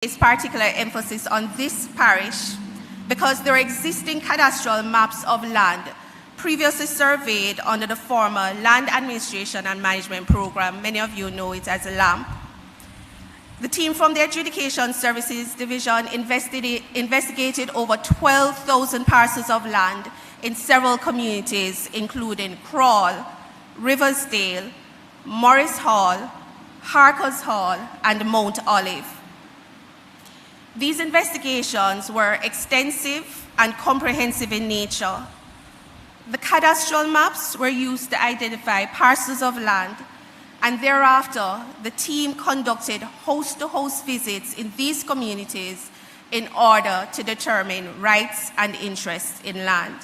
place particular emphasis on this parish because there are existing cadastral maps of land previously surveyed under the former Land Administration and Management Program. Many of you know it as LAMP. The team from the Adjudication Services Division investigated over 12,000 parcels of land in several communities, including Crawl, Riversdale, Morris Hall, Harkers Hall, and Mount Olive. These investigations were extensive and comprehensive in nature. The cadastral maps were used to identify parcels of land, and thereafter, the team conducted host-to-host visits in these communities in order to determine rights and interests in land.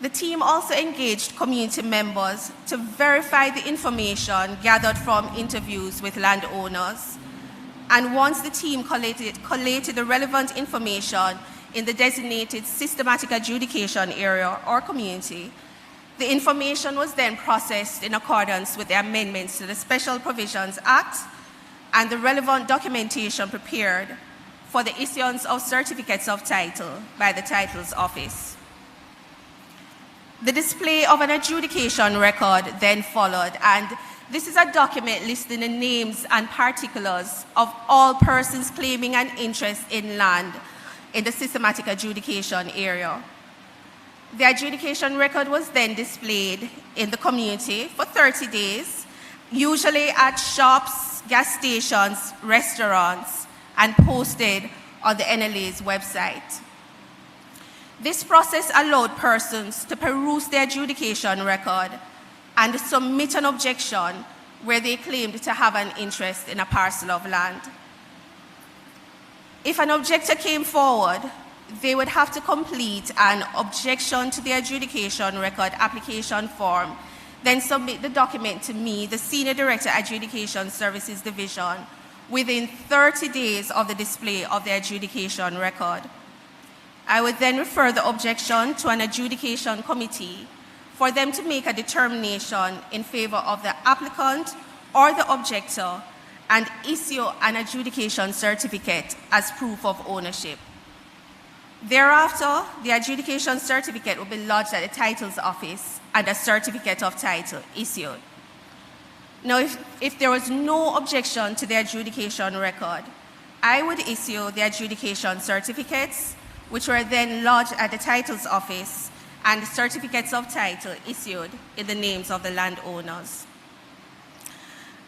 The team also engaged community members to verify the information gathered from interviews with landowners. And once the team collated the relevant information in the designated Systematic Adjudication Area or community, the information was then processed in accordance with the amendments to the Special Provisions Act and the relevant documentation prepared for the issuance of certificates of title by the Titles Office. The display of an adjudication record then followed, and this is a document listing the names and particulars of all persons claiming an interest in land in the Systematic Adjudication Area. The adjudication record was then displayed in the community for 30 days, usually at shops, gas stations, restaurants, and posted on the NLA's website. This process allowed persons to peruse the adjudication record and submit an objection where they claimed to have an interest in a parcel of land. If an objector came forward, they would have to complete an objection to the adjudication record application form, then submit the document to me, the Senior Director, Adjudication Services Division, within 30 days of the display of the adjudication record. I would then refer the objection to an adjudication committee for them to make a determination in favor of the applicant or the objector and issue an adjudication certificate as proof of ownership. Thereafter, the adjudication certificate will be lodged at the Titles Office and a certificate of title issued. Now, if there was no objection to the adjudication record, I would issue the adjudication certificates, which were then lodged at the Titles Office, and certificates of title issued in the names of the landowners.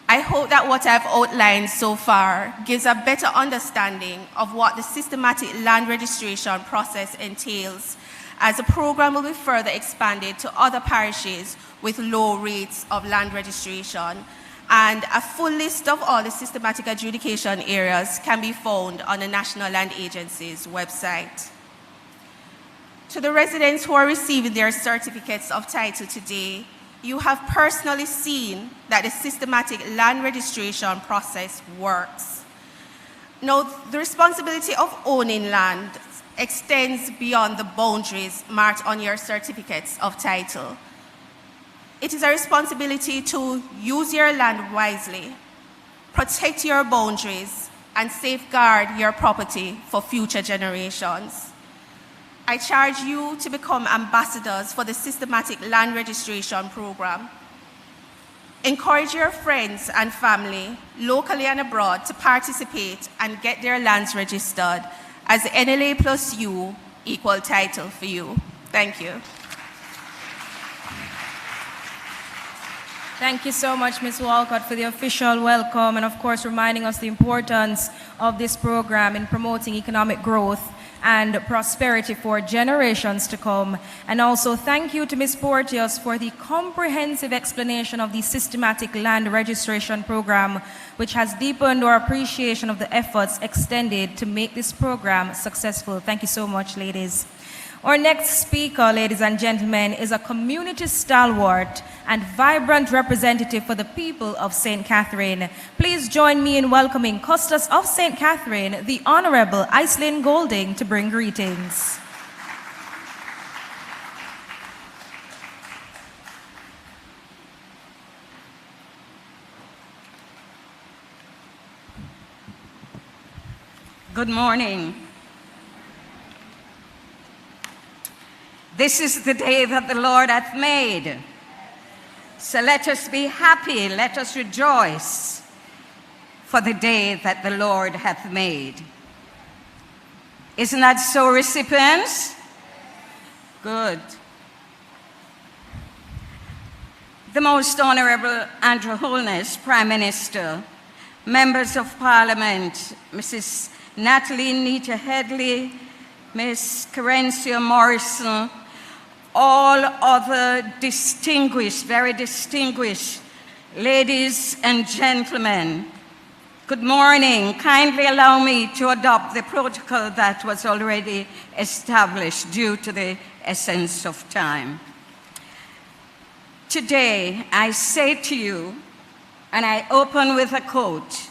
I hope that what I've outlined so far gives a better understanding of what the systematic land registration process entails, as the program will be further expanded to other parishes with low rates of land registration. And a full list of all the systematic adjudication areas can be found on the National Land Agency's website. To the residents who are receiving their certificates of title today, you have personally seen that the systematic land registration process works. Now, the responsibility of owning land extends beyond the boundaries marked on your certificates of title. It is a responsibility to use your land wisely, protect your boundaries, and safeguard your property for future generations. I charge you to become ambassadors for the Systematic Land Registration Program. Encourage your friends and family, locally and abroad, to participate and get their lands registered as NLA plus U equal title for you. Thank you. Thank you so much, Ms. Walcott, for the official welcome and, of course, reminding us the importance of this program in promoting economic growth and prosperity for generations to come. And also thank you to Ms. Porteous for the comprehensive explanation of the Systematic Land Registration Program, which has deepened our appreciation of the efforts extended to make this program successful. Thank you so much, ladies. Our next speaker, ladies and gentlemen, is a community stalwart and vibrant representative for the people of St. Catherine. Please join me in welcoming Custos of St. Catherine, the Honourable Iselin Golding, to bring greetings. Good morning. This is the day that the Lord hath made. So let us be happy, let us rejoice for the day that the Lord hath made. Isn't that so, recipients? Good. The Most Honourable Andrew Holness, Prime Minister, Members of Parliament, Mrs. Natalie Nita Headley, Ms. Carencia Morrison, all other distinguished, very distinguished ladies and gentlemen, good morning. Kindly allow me to adopt the protocol that was already established due to the essence of time. Today, I say to you, and I open with a quote,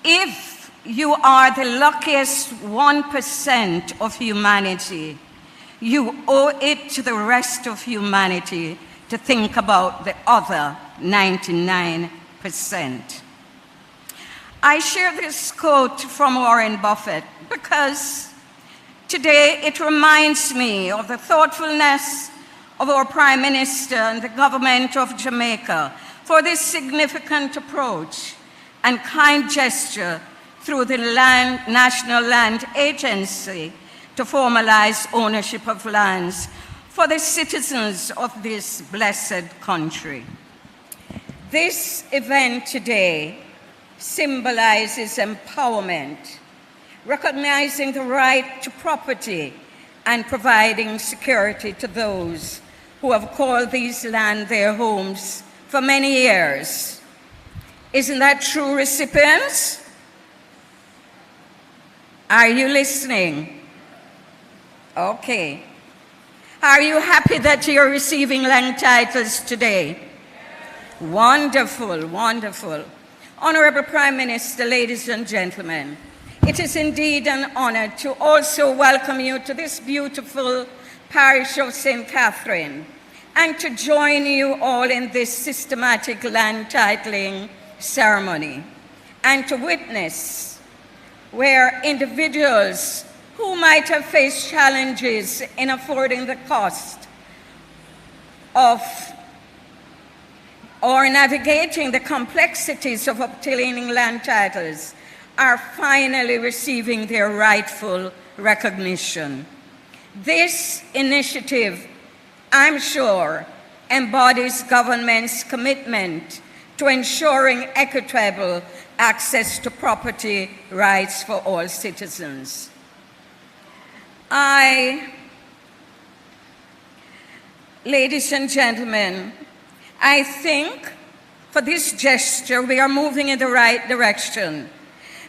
if you are the luckiest 1% of humanity, you owe it to the rest of humanity to think about the other 99%. I share this quote from Warren Buffett because today it reminds me of the thoughtfulness of our Prime Minister and the government of Jamaica for this significant approach and kind gesture through the National Land Agency to formalize ownership of lands for the citizens of this blessed country. This event today symbolizes empowerment, recognizing the right to property and providing security to those who have called these lands their homes for many years. Isn't that true, recipients? Are you listening? Okay. Are you happy that you're receiving land titles today? Wonderful, wonderful. Honorable Prime Minister, ladies and gentlemen, it is indeed an honor to also welcome you to this beautiful parish of St. Catherine and to join you all in this systematic land titling ceremony and to witness where individuals who might have faced challenges in affording the cost of or navigating the complexities of obtaining land titles are finally receiving their rightful recognition. This initiative, I'm sure, embodies government's commitment to ensuring equitable access to property rights for all citizens. Ladies and gentlemen, I think for this gesture we are moving in the right direction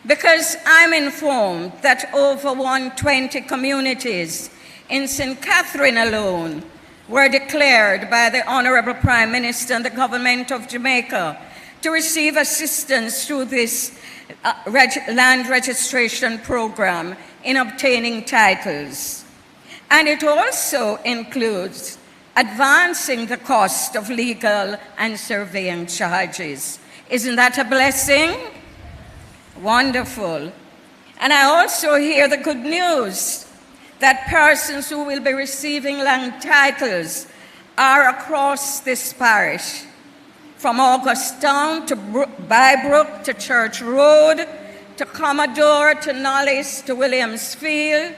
because I'm informed that over 120 communities in St. Catherine alone were declared by the Honorable Prime Minister and the Government of Jamaica to receive assistance through this land registration program in obtaining titles. And it also includes advancing the cost of legal and surveying charges. Isn't that a blessing? Wonderful. And I also hear the good news that persons who will be receiving land titles are across this parish, from Augustown to Bybrook to Church Road, to Commodore, to Nollis, to Williamsfield,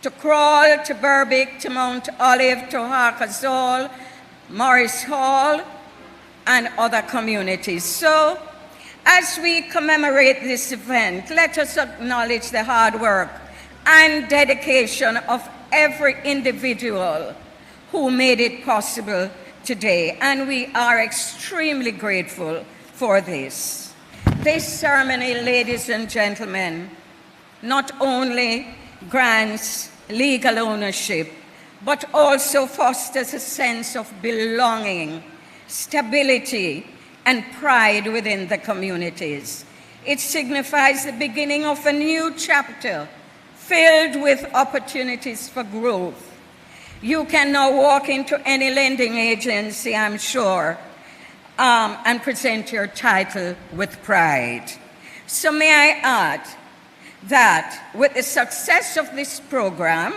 to Crawl, to Berbick, to Mount Olive, to Harkazall, Morris Hall, and other communities. So, as we commemorate this event, let us acknowledge the hard work and dedication of every individual who made it possible today, and we are extremely grateful for this. This ceremony, ladies and gentlemen, not only grants legal ownership, but also fosters a sense of belonging, stability, and pride within the communities. It signifies the beginning of a new chapter filled with opportunities for growth. You can now walk into any lending agency, I'm sure, and present your title with pride. So may I add that with the success of this program,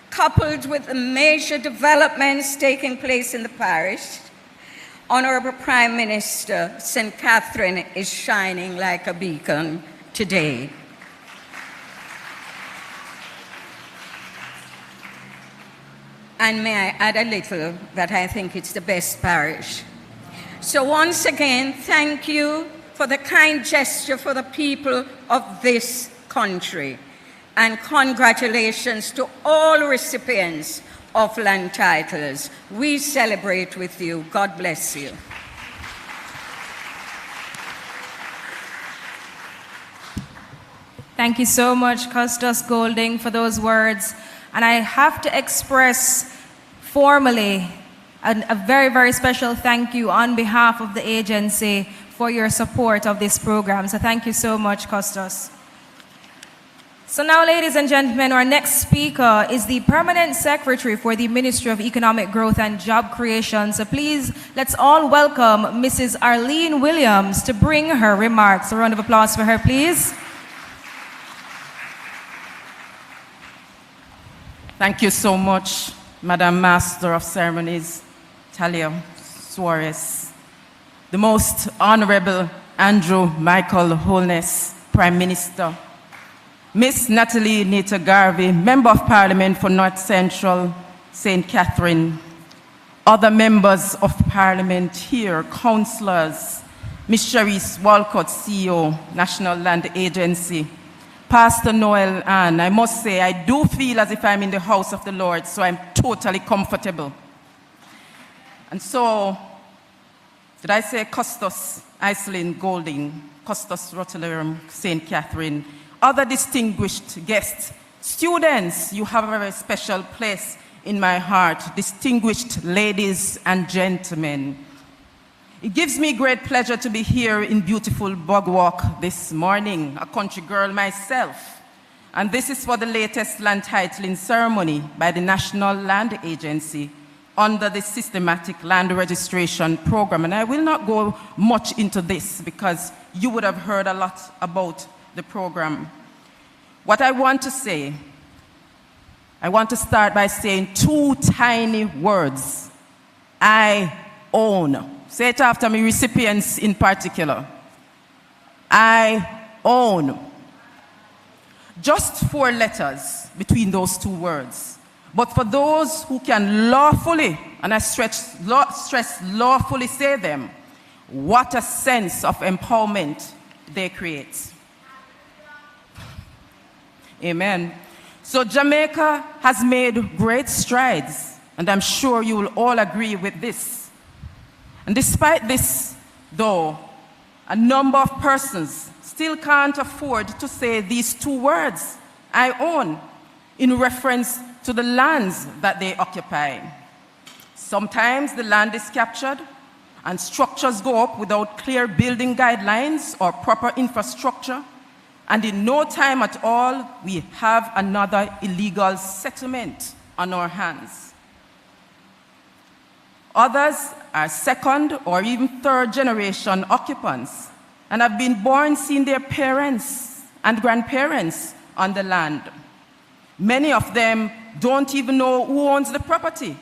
coupled with the major developments taking place in the parish, Honourable Prime Minister, St. Catherine is shining like a beacon today. And may I add a little that I think it's the best parish. So once again, thank you for the kind gesture for the people of this country. And congratulations to all recipients of land titles. We celebrate with you. God bless you. Thank you so much, Custos Golding, for those words. And I have to express formally a very, very special thank you on behalf of the agency for your support of this program. So thank you so much, Custos. So now, ladies and gentlemen, our next speaker is the Permanent Secretary for the Ministry of Economic Growth and Job Creation. So please, let's all welcome Mrs. Arlene Williams to bring her remarks. A round of applause for her, please. Thank you so much, Madam Master of Ceremonies, Talia Suarez. The Most Honourable Andrew Holness, Prime Minister. Miss Natalie Nita Garvey, Member of Parliament for North Central St. Catherine. Other members of Parliament here, councillors, Miss Sharice Walcott, CEO, National Land Agency. Pastor Noel Ann, I must say, I do feel as if I'm in the house of the Lord, so I'm totally comfortable. And so, did I say Custos Iselin Golding, Custos Rotterdam, St. Catherine, other distinguished guests, students, you have a very special place in my heart, distinguished ladies and gentlemen. It gives me great pleasure to be here in beautiful Bogwalk this morning, a country girl myself. And this is for the latest land titling ceremony by the National Land Agency under the Systematic Land Registration Program. And I will not go much into this because you would have heard a lot about the program. What I want to say, I want to start by saying two tiny words. I own. Say it after me, recipients in particular. I own. Just 4 letters between those 2 words. But for those who can lawfully, and I stress lawfully say them, what a sense of empowerment they create. Amen. So Jamaica has made great strides, and I'm sure you will all agree with this. And despite this, though, a number of persons still can't afford to say these 2 words, I own, in reference to the lands that they occupy. Sometimes the land is captured and structures go up without clear building guidelines or proper infrastructure, and in no time at all, we have another illegal settlement on our hands. Others are 2nd or even 3rd generation occupants and have been born seeing their parents and grandparents on the land. Many of them don't even know who owns the property,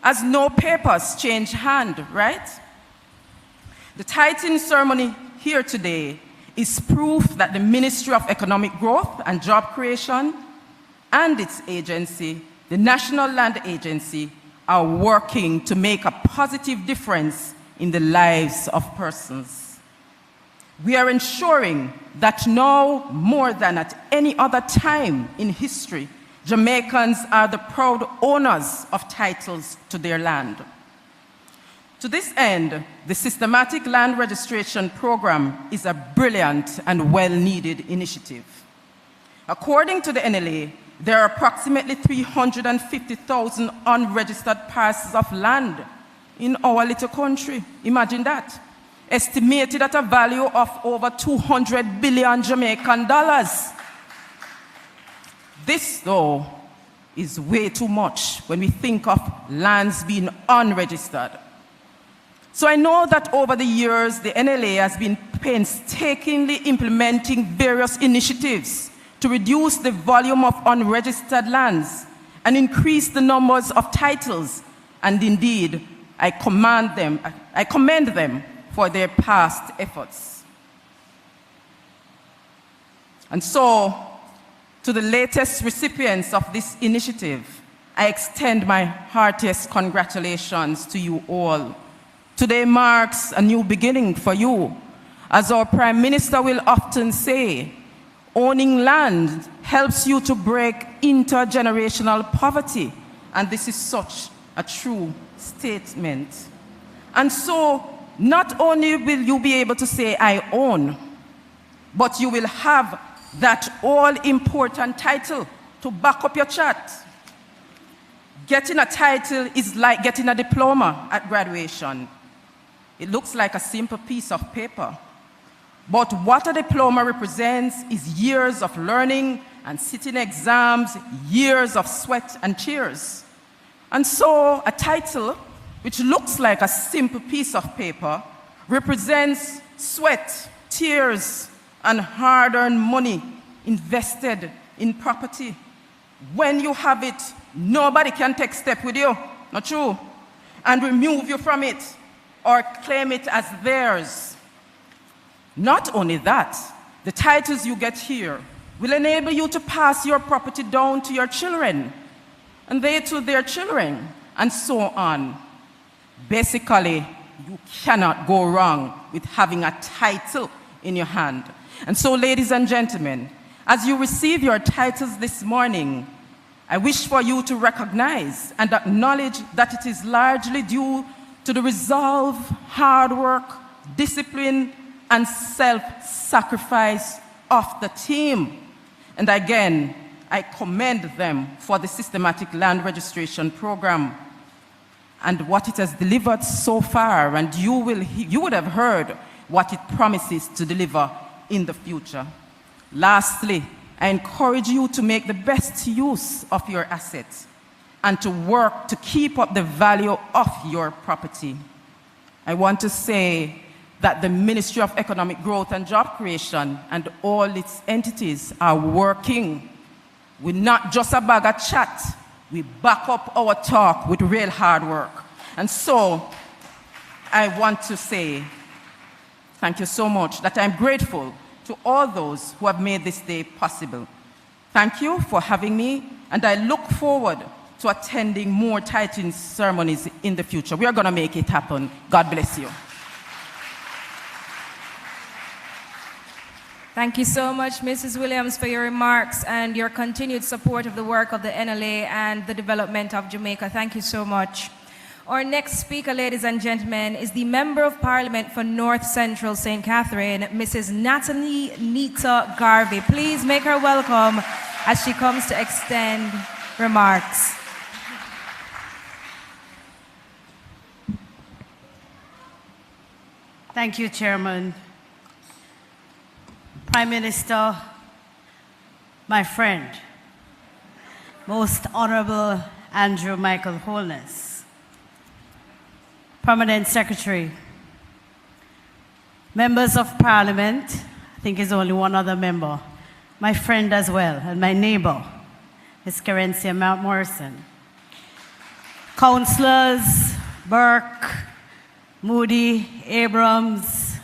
as no papers change hand, right? The titling ceremony here today is proof that the Ministry of Economic Growth and Job Creation and its agency, the National Land Agency, are working to make a positive difference in the lives of persons. We are ensuring that now, more than at any other time in history, Jamaicans are the proud owners of titles to their land. To this end, the Systematic Land Registration Program is a brilliant and well-needed initiative. According to the NLA, there are approximately 350,000 unregistered parcels of land in our little country. Imagine that. Estimated at a value of over 200 billion Jamaican dollars. This, though, is way too much when we think of lands being unregistered. So I know that over the years, the NLA has been painstakingly implementing various initiatives to reduce the volume of unregistered lands and increase the numbers of titles. And indeed, I commend them for their past efforts. And so, to the latest recipients of this initiative, I extend my heartiest congratulations to you all. Today marks a new beginning for you. As our Prime Minister will often say, owning land helps you to break intergenerational poverty, and this is such a true statement. And so, not only will you be able to say, I own, but you will have that all-important title to back up your chat. Getting a title is like getting a diploma at graduation. It looks like a simple piece of paper. But what a diploma represents is years of learning and sitting exams, years of sweat and tears. And so a title, which looks like a simple piece of paper, represents sweat, tears, and hard-earned money invested in property. When you have it, nobody can take step with you, not true, and remove you from it or claim it as theirs. Not only that, the titles you get here will enable you to pass your property down to your children, and they to their children, and so on. Basically, you cannot go wrong with having a title in your hand. And so, ladies and gentlemen, as you receive your titles this morning, I wish for you to recognize and acknowledge that it is largely due to the resolve, hard work, discipline, and self-sacrifice of the team. And again, I commend them for the Systematic Land Registration Program and what it has delivered so far, and you would have heard what it promises to deliver in the future. Lastly, I encourage you to make the best use of your assets and to work to keep up the value of your property. I want to say that the Ministry of Economic Growth and Job Creation and all its entities are working with not just a bag of chat, we back up our talk with real hard work. And so, I want to say thank you so much, that I'm grateful to all those who have made this day possible. Thank you for having me, and I look forward to attending more titling ceremonies in the future. We are going to make it happen. God bless you. Thank you so much, Mrs. Williams, for your remarks and your continued support of the work of the NLA and the development of Jamaica. Thank you so much. Our next speaker, ladies and gentlemen, is the Member of Parliament for North Central St. Catherine, Mrs. Natalie Nita Garvey. Please make her welcome as she comes to extend remarks. Thank you, Chairman. Prime Minister, my friend, Most Honourable Andrew Michael Holness, Permanent Secretary, members of Parliament, I think there's only one other member, my friend as well, and my neighbor, Ms. Kerencia Mount Morrison, councillors, Burke, Moody, Abrams,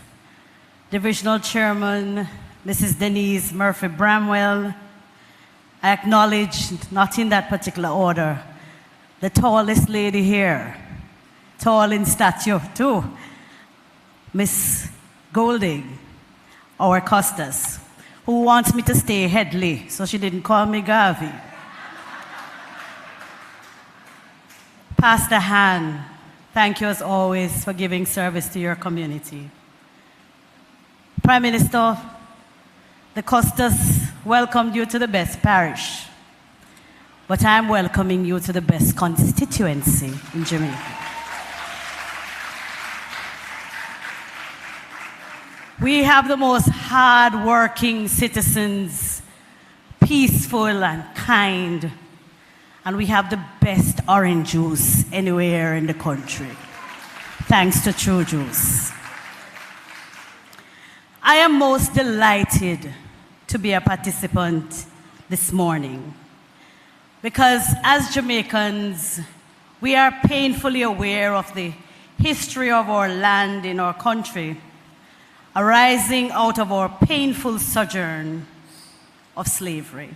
Divisional Chairman, Mrs. Denise Murphy Bramwell. I acknowledge, not in that particular order, the tallest lady here, tall in stature too, Miss Golding, our Costas, who wants me to stay Headley, so she didn't call me Garvey. Pastor Han, thank you as always for giving service to your community. Prime Minister, the Costas welcomed you to the best parish, but I'm welcoming you to the best constituency in Jamaica. We have the most hard-working citizens, peaceful and kind, and we have the best orange juice anywhere in the country, thanks to True Juice. I am most delighted to be a participant this morning. Because as Jamaicans, we are painfully aware of the history of our land in our country, arising out of our painful sojourn of slavery.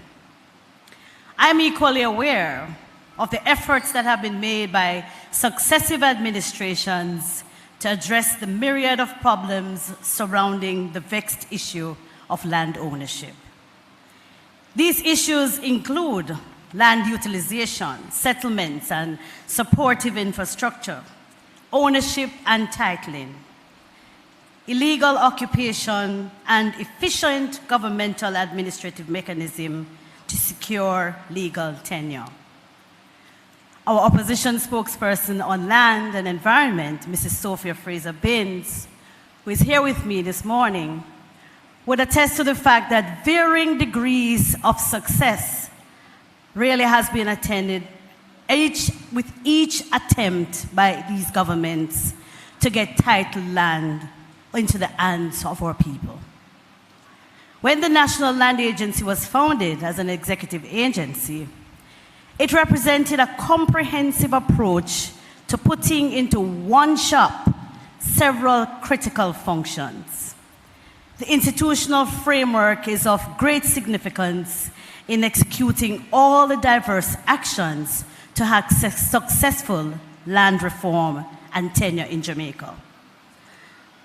I'm equally aware of the efforts that have been made by successive administrations to address the myriad of problems surrounding the vexed issue of land ownership. These issues include land utilization, settlements and supportive infrastructure, ownership and titling, illegal occupation, and efficient governmental administrative mechanism to secure legal tenure. Our opposition spokesperson on land and environment, Mrs. Sophia Fraser-Binns, who is here with me this morning, would attest to the fact that varying degrees of success really has been attended with each attempt by these governments to get titled land into the hands of our people. When the National Land Agency was founded as an executive agency, it represented a comprehensive approach to putting into one shop several critical functions. The institutional framework is of great significance in executing all the diverse actions to have successful land reform and tenure in Jamaica.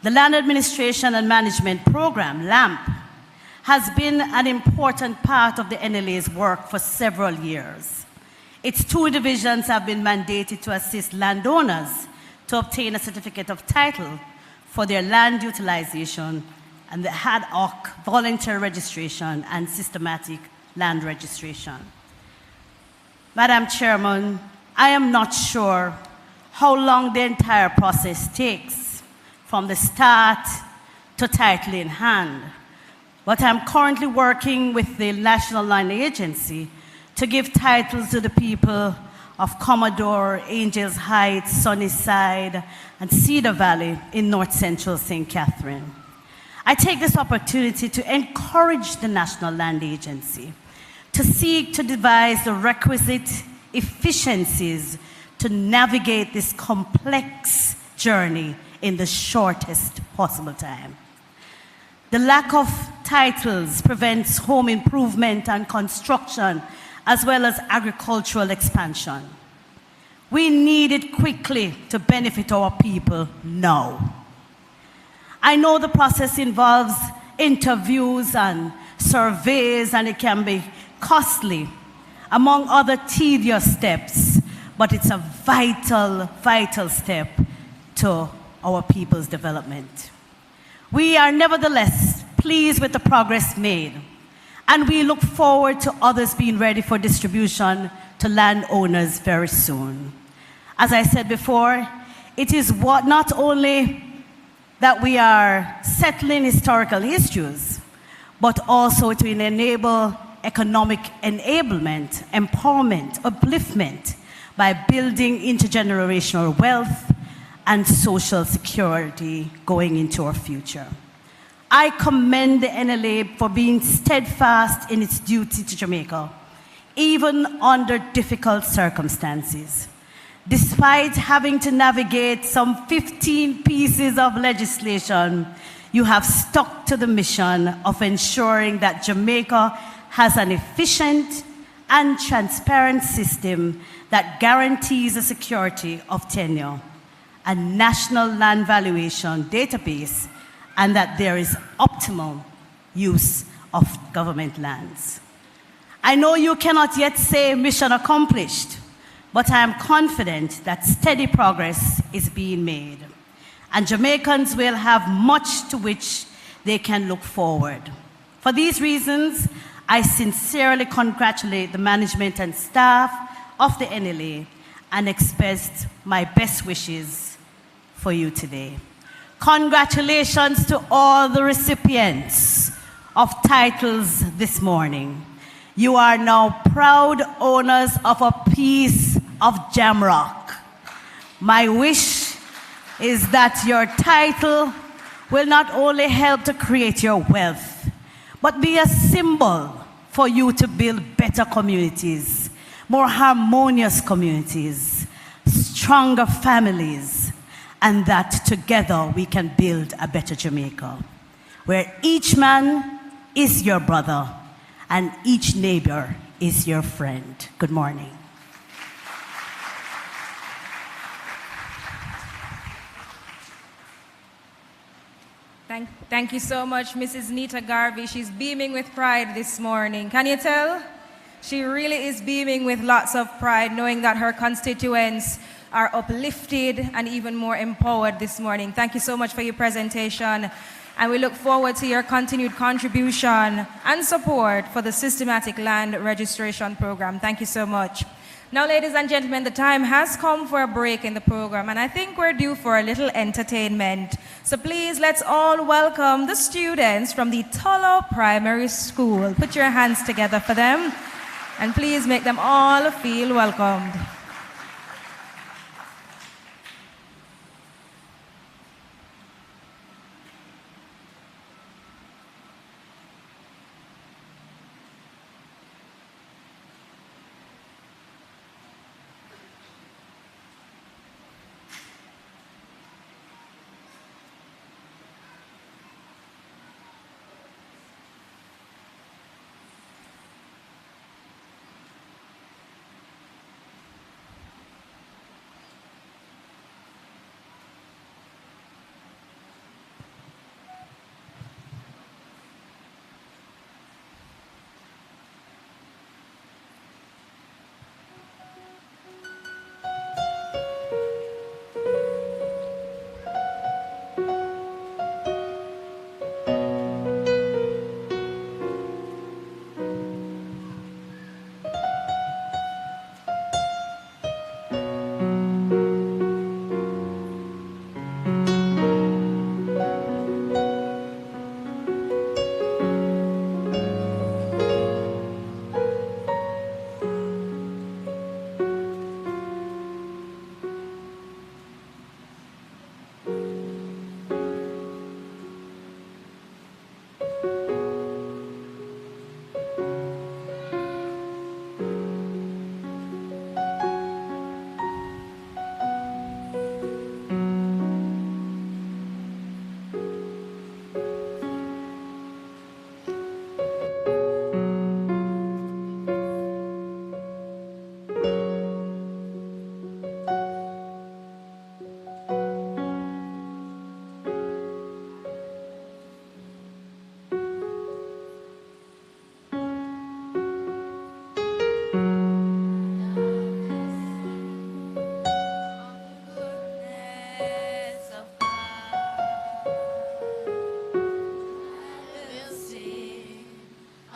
The Land Administration and Management Program, LAMP, has been an important part of the NLA's work for several years. Its two divisions have been mandated to assist landowners to obtain a certificate of title for their land utilization and the ad hoc voluntary registration and systematic land registration. Madam Chairman, I am not sure how long the entire process takes from the start to title in hand, but I'm currently working with the National Land Agency to give titles to the people of Commodore, Angels Heights, Sunnyside, and Cedar Valley in North Central St. Catherine. I take this opportunity to encourage the National Land Agency to seek to devise the requisite efficiencies to navigate this complex journey in the shortest possible time. The lack of titles prevents home improvement and construction, as well as agricultural expansion. We need it quickly to benefit our people now. I know the process involves interviews and surveys, and it can be costly, among other tedious steps, but it's a vital step to our people's development. We are nevertheless pleased with the progress made, and we look forward to others being ready for distribution to landowners very soon. As I said before, it is not only that we are settling historical issues, but also to enable economic enablement, empowerment, upliftment by building intergenerational wealth and social security going into our future. I commend the NLA for being steadfast in its duty to Jamaica, even under difficult circumstances. Despite having to navigate some 15 pieces of legislation, you have stuck to the mission of ensuring that Jamaica has an efficient and transparent system that guarantees the security of tenure, a national land valuation database, and that there is optimal use of government lands. I know you cannot yet say mission accomplished, but I am confident that steady progress is being made, and Jamaicans will have much to which they can look forward. For these reasons, I sincerely congratulate the management and staff of the NLA and express my best wishes for you today. Congratulations to all the recipients of titles this morning. You are now proud owners of a piece of Jamrock. My wish is that your title will not only help to create your wealth, but be a symbol for you to build better communities, more harmonious communities, stronger families, and that together we can build a better Jamaica, where each man is your brother and each neighbor is your friend. Good morning. Thank you so much, Mrs. Nita Garvey. She's beaming with pride this morning. Can you tell? She really is beaming with lots of pride, knowing that her constituents are uplifted and even more empowered this morning. Thank you so much for your presentation. And we look forward to your continued contribution and support for the Systematic Land Registration Program. Thank you so much. Now, ladies and gentlemen, the time has come for a break in the program, and I think we're due for a little entertainment. So please, let's all welcome the students from the Tullow Primary School. Put your hands together for them, and please make them all feel welcomed.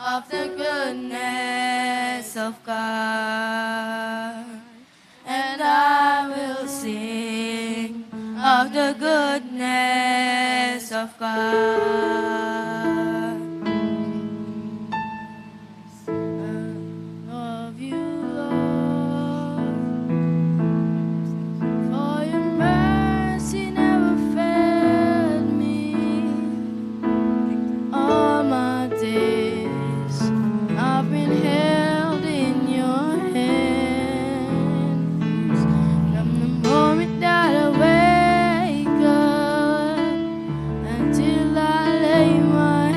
Of the goodness of God, and I will sing of the goodness of God. Of you, Lord, for your mercy never failed me all my days. I've been held in your hands from the moment that I wake up until I lay my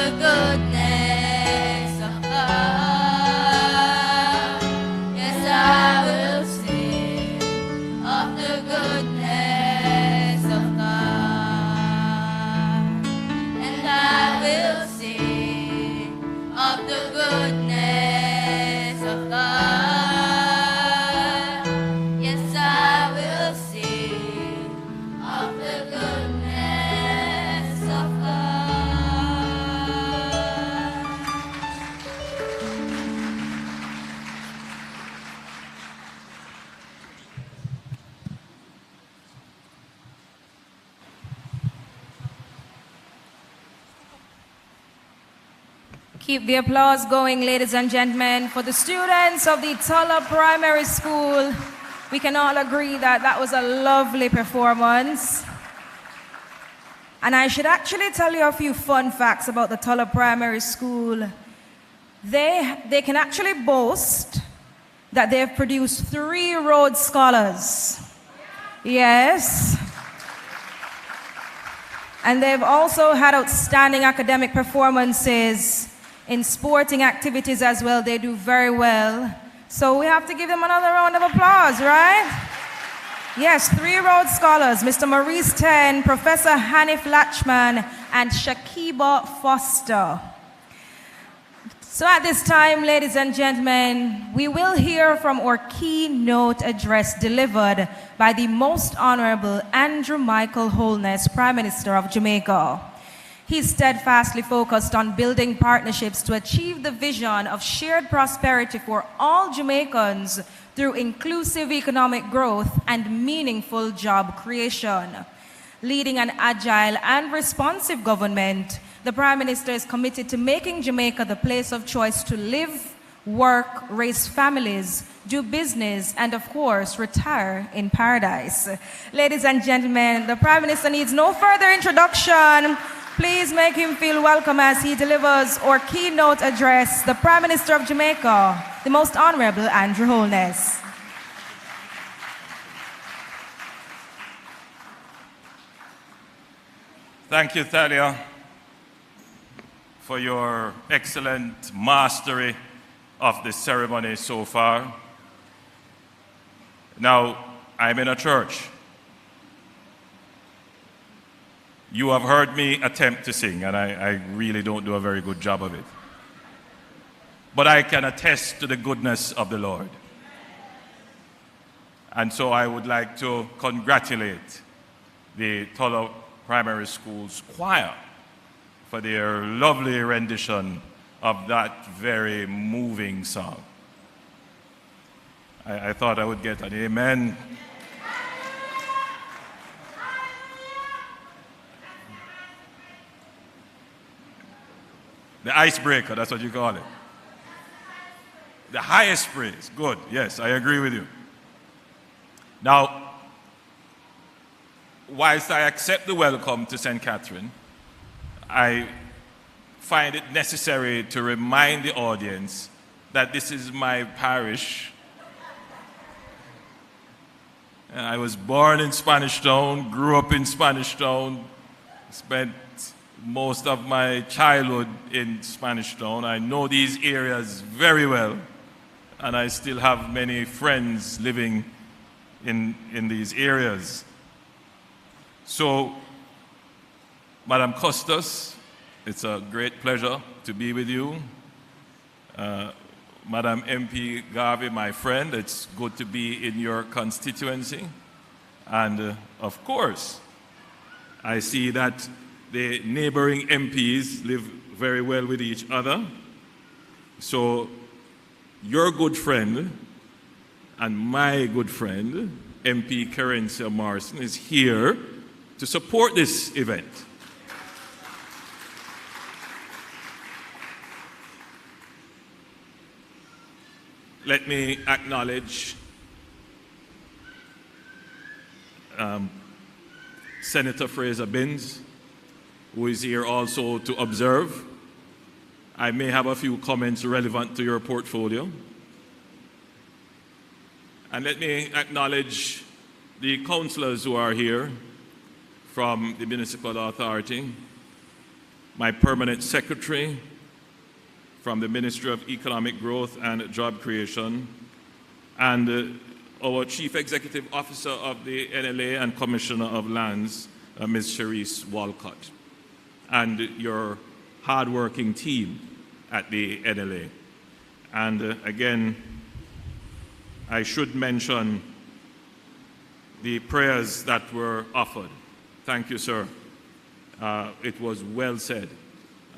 the goodness of God. Yes, I will sing of the goodness of God. And I will sing of the goodness of God. Yes, I will sing of the goodness of God. Keep the applause going, ladies and gentlemen, for the students of the Tulla Primary School. We can all agree that that was a lovely performance. And I should actually tell you a few fun facts about the Tulla Primary School. They can actually boast that they've produced 3 Rhodes Scholars. Yes. And they've also had outstanding academic performances in sporting activities as well. They do very well. So we have to give them another round of applause, right? Yes, 3 Rhodes Scholars, Mr. Maurice Ten, Professor Hanif Lachman, and Shakiba Foster. So at this time, ladies and gentlemen, we will hear from our keynote address delivered by the Most Honourable Andrew Michael Holness, Prime Minister of Jamaica. He's steadfastly focused on building partnerships to achieve the vision of shared prosperity for all Jamaicans through inclusive economic growth and meaningful job creation. Leading an agile and responsive government, the Prime Minister is committed to making Jamaica the place of choice to live, work, raise families, do business, and of course, retire in paradise. Ladies and gentlemen, the Prime Minister needs no further introduction. Please make him feel welcome as he delivers our keynote address, the Prime Minister of Jamaica, the Most Honourable Andrew Holness. Thank you, Thalia, for your excellent mastery of the ceremony so far. Now, I'm in a church. You have heard me attempt to sing, and I really don't do a very good job of it. But I can attest to the goodness of the Lord. And so I would like to congratulate the Tulla Primary School's choir for their lovely rendition of that very moving song. I thought I would get an amen. The icebreaker, that's what you call it. The highest praise. Good. Yes, I agree with you. Now, whilst I accept the welcome to St. Catherine, I find it necessary to remind the audience that this is my parish. I was born in Spanish Town, grew up in Spanish Town, spent most of my childhood in Spanish Town. I know these areas very well, and I still have many friends living in these areas. So, Madam Costas, it's a great pleasure to be with you. Madam MP Garvey, my friend, it's good to be in your constituency. And of course, I see that the neighboring MPs live very well with each other. So your good friend and my good friend, MP Kerencia Morrison, is here to support this event. Let me acknowledge Senator Fraser Binns, who is here also to observe. I may have a few comments relevant to your portfolio. And let me acknowledge the councillors who are here from the municipal authority. my permanent secretary from the Ministry of Economic Growth and Job Creation, and our Chief Executive Officer of the NLA and Commissioner of Lands, Ms. Cherise Walcott, and your hardworking team at the NLA. And again, I should mention the prayers that were offered. Thank you, sir. It was well said,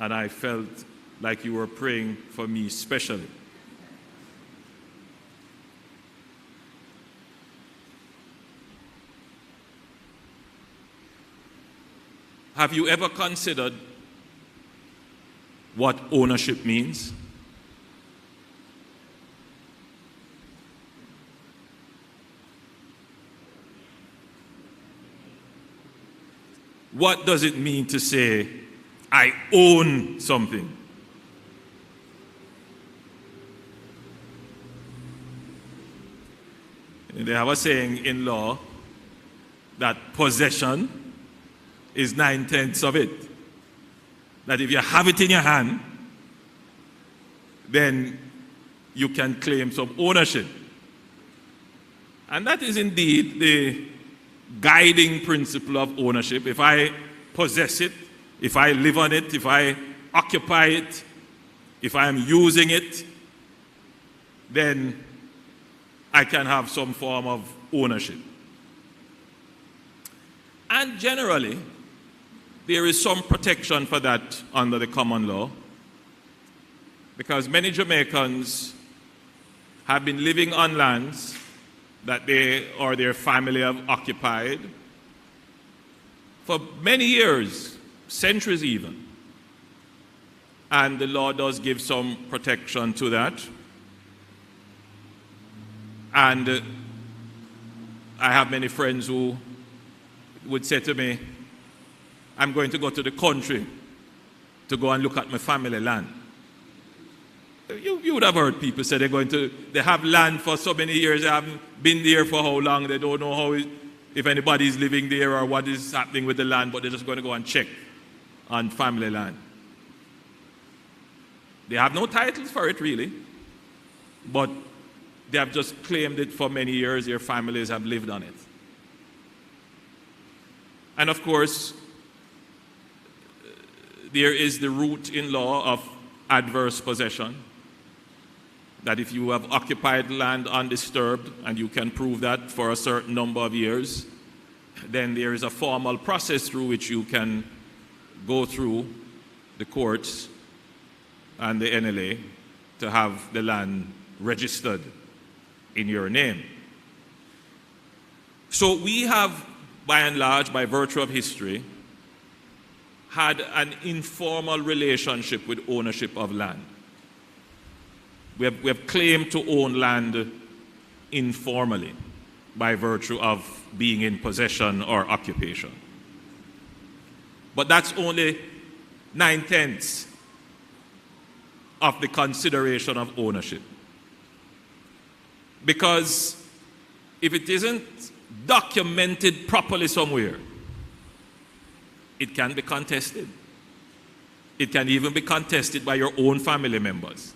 and I felt like you were praying for me especially. Have you ever considered what ownership means? What does it mean to say, I own something? They have a saying in law that possession is 9/10 of it. That if you have it in your hand, then you can claim some ownership. And that is indeed the guiding principle of ownership. If I possess it, if I live on it, if I occupy it, if I am using it, then I can have some form of ownership. And generally, there is some protection for that under the common law, because many Jamaicans have been living on lands that they or their family have occupied for many years, centuries even. And the law does give some protection to that. And I have many friends who would say to me, I'm going to go to the country to go and look at my family land. You would have heard people say they have land for so many years, they haven't been there for how long, they don't know if anybody is living there or what is happening with the land, but they're just going to go and check on family land. They have no titles for it really, but they have just claimed it for many years, their families have lived on it. And of course, there is the root in law of adverse possession, that if you have occupied land undisturbed and you can prove that for a certain number of years, then there is a formal process through which you can go through the courts and the NLA to have the land registered in your name. So we have, by and large, by virtue of history, had an informal relationship with ownership of land. We have claimed to own land informally by virtue of being in possession or occupation. But that's only 9/10 of the consideration of ownership. Because if it isn't documented properly somewhere, it can be contested. It can even be contested by your own family members.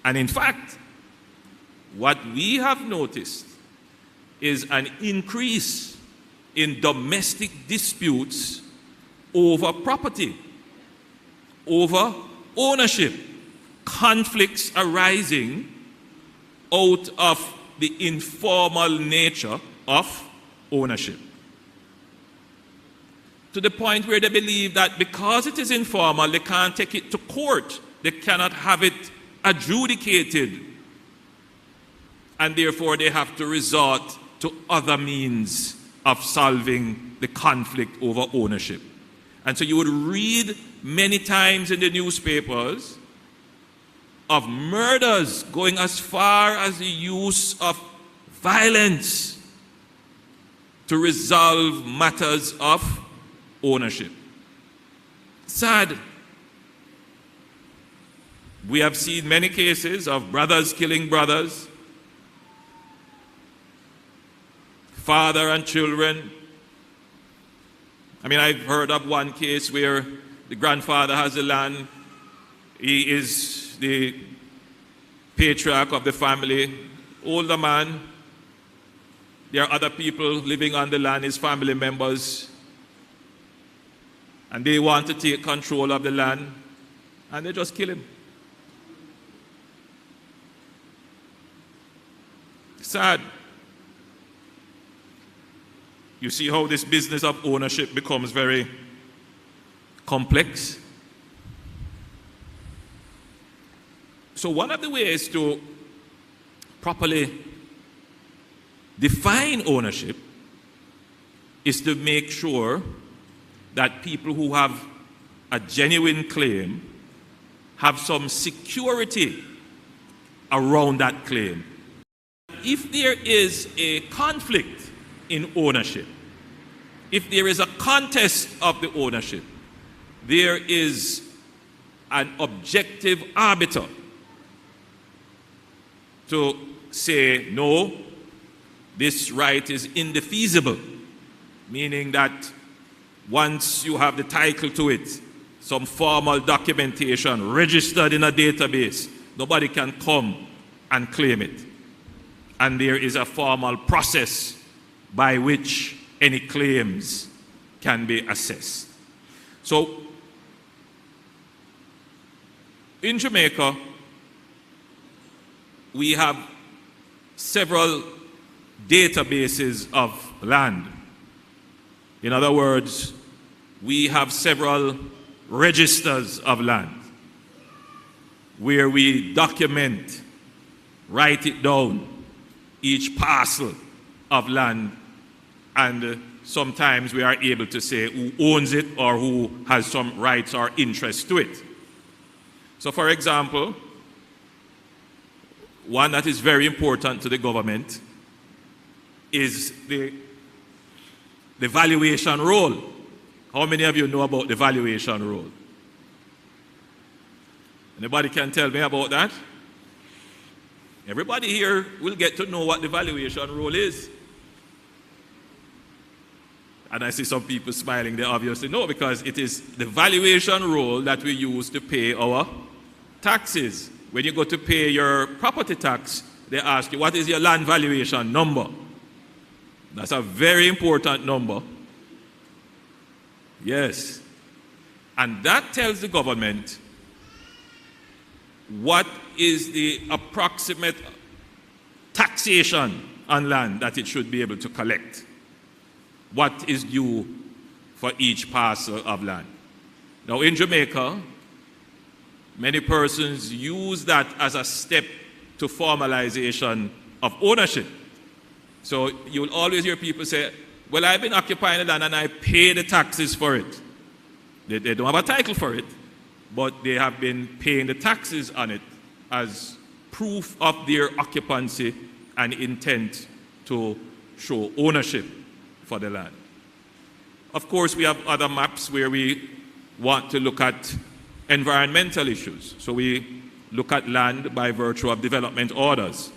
And in fact, what we have noticed is an increase in domestic disputes over property, over ownership, conflicts arising out of the informal nature of ownership. To the point where they believe that because it is informal, they can't take it to court. They cannot have it adjudicated. And therefore, they have to resort to other means of solving the conflict over ownership. And so you would read many times in the newspapers of murders going as far as the use of violence to resolve matters of ownership. Sad. We have seen many cases of brothers killing brothers, father and children, I mean, I've heard of one case where the grandfather has the land, he is the patriarch of the family, older man. There are other people living on the land, his family members, and they want to take control of the land, and they just kill him. Sad. You see how this business of ownership becomes very complex. So one of the ways to properly define ownership is to make sure that people who have a genuine claim have some security around that claim. If there is a conflict in ownership, if there is a contest of the ownership, there is an objective arbiter to say, no, this right is indefeasible, meaning that once you have the title to it, some formal documentation registered in a database, nobody can come and claim it. And there is a formal process by which any claims can be assessed. So, in Jamaica, we have several databases of land. In other words, we have several registers of land where we document, write it down, each parcel of land, and sometimes we are able to say who owns it or who has some rights or interest to it. So for example, one that is very important to the government is the valuation roll. How many of you know about the valuation roll? Anybody can tell me about that? Everybody here will get to know what the valuation roll is. And I see some people smiling, they obviously know, because it is the valuation roll that we use to pay our taxes. When you go to pay your property tax, they ask you, what is your land valuation number? That's a very important number. Yes. And that tells the government what is the approximate taxation on land that it should be able to collect. What is due for each parcel of land. Now in Jamaica, many persons use that as a step to formalization of ownership. So you will always hear people say, well, I've been occupying the land and I pay the taxes for it. They don't have a title for it, but they have been paying the taxes on it as proof of their occupancy and intent to show ownership for the land. Of course, we have other maps where we want to look at environmental issues. So we look at land by virtue of development orders.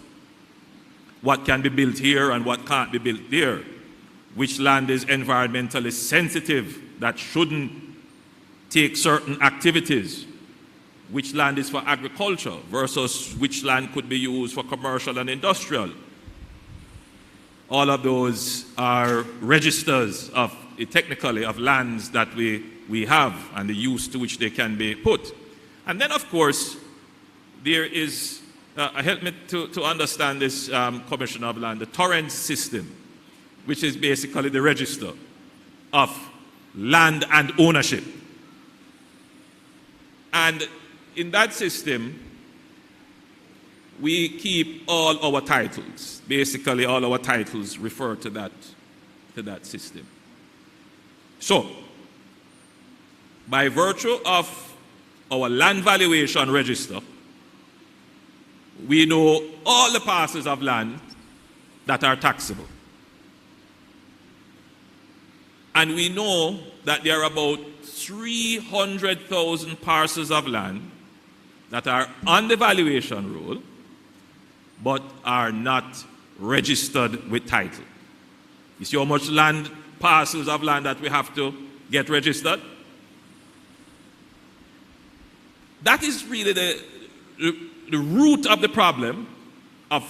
What can be built here and what can't be built there. Which land is environmentally sensitive that shouldn't take certain activities. Which land is for agriculture versus which land could be used for commercial and industrial. All of those are registers of, technically, of lands that we have and the use to which they can be put. And then, of course, there is, help me to understand this, Commission of Land, the torrent system, which is basically the register of land and ownership. And in that system, we keep all our titles. Basically, all our titles refer to that system. So, by virtue of our land valuation register, we know all the parcels of land that are taxable. And we know that there are about 300,000 parcels of land that are on the valuation roll, but are not registered with title. You see how much land, parcels of land that we have to get registered. That is really the root of the problem of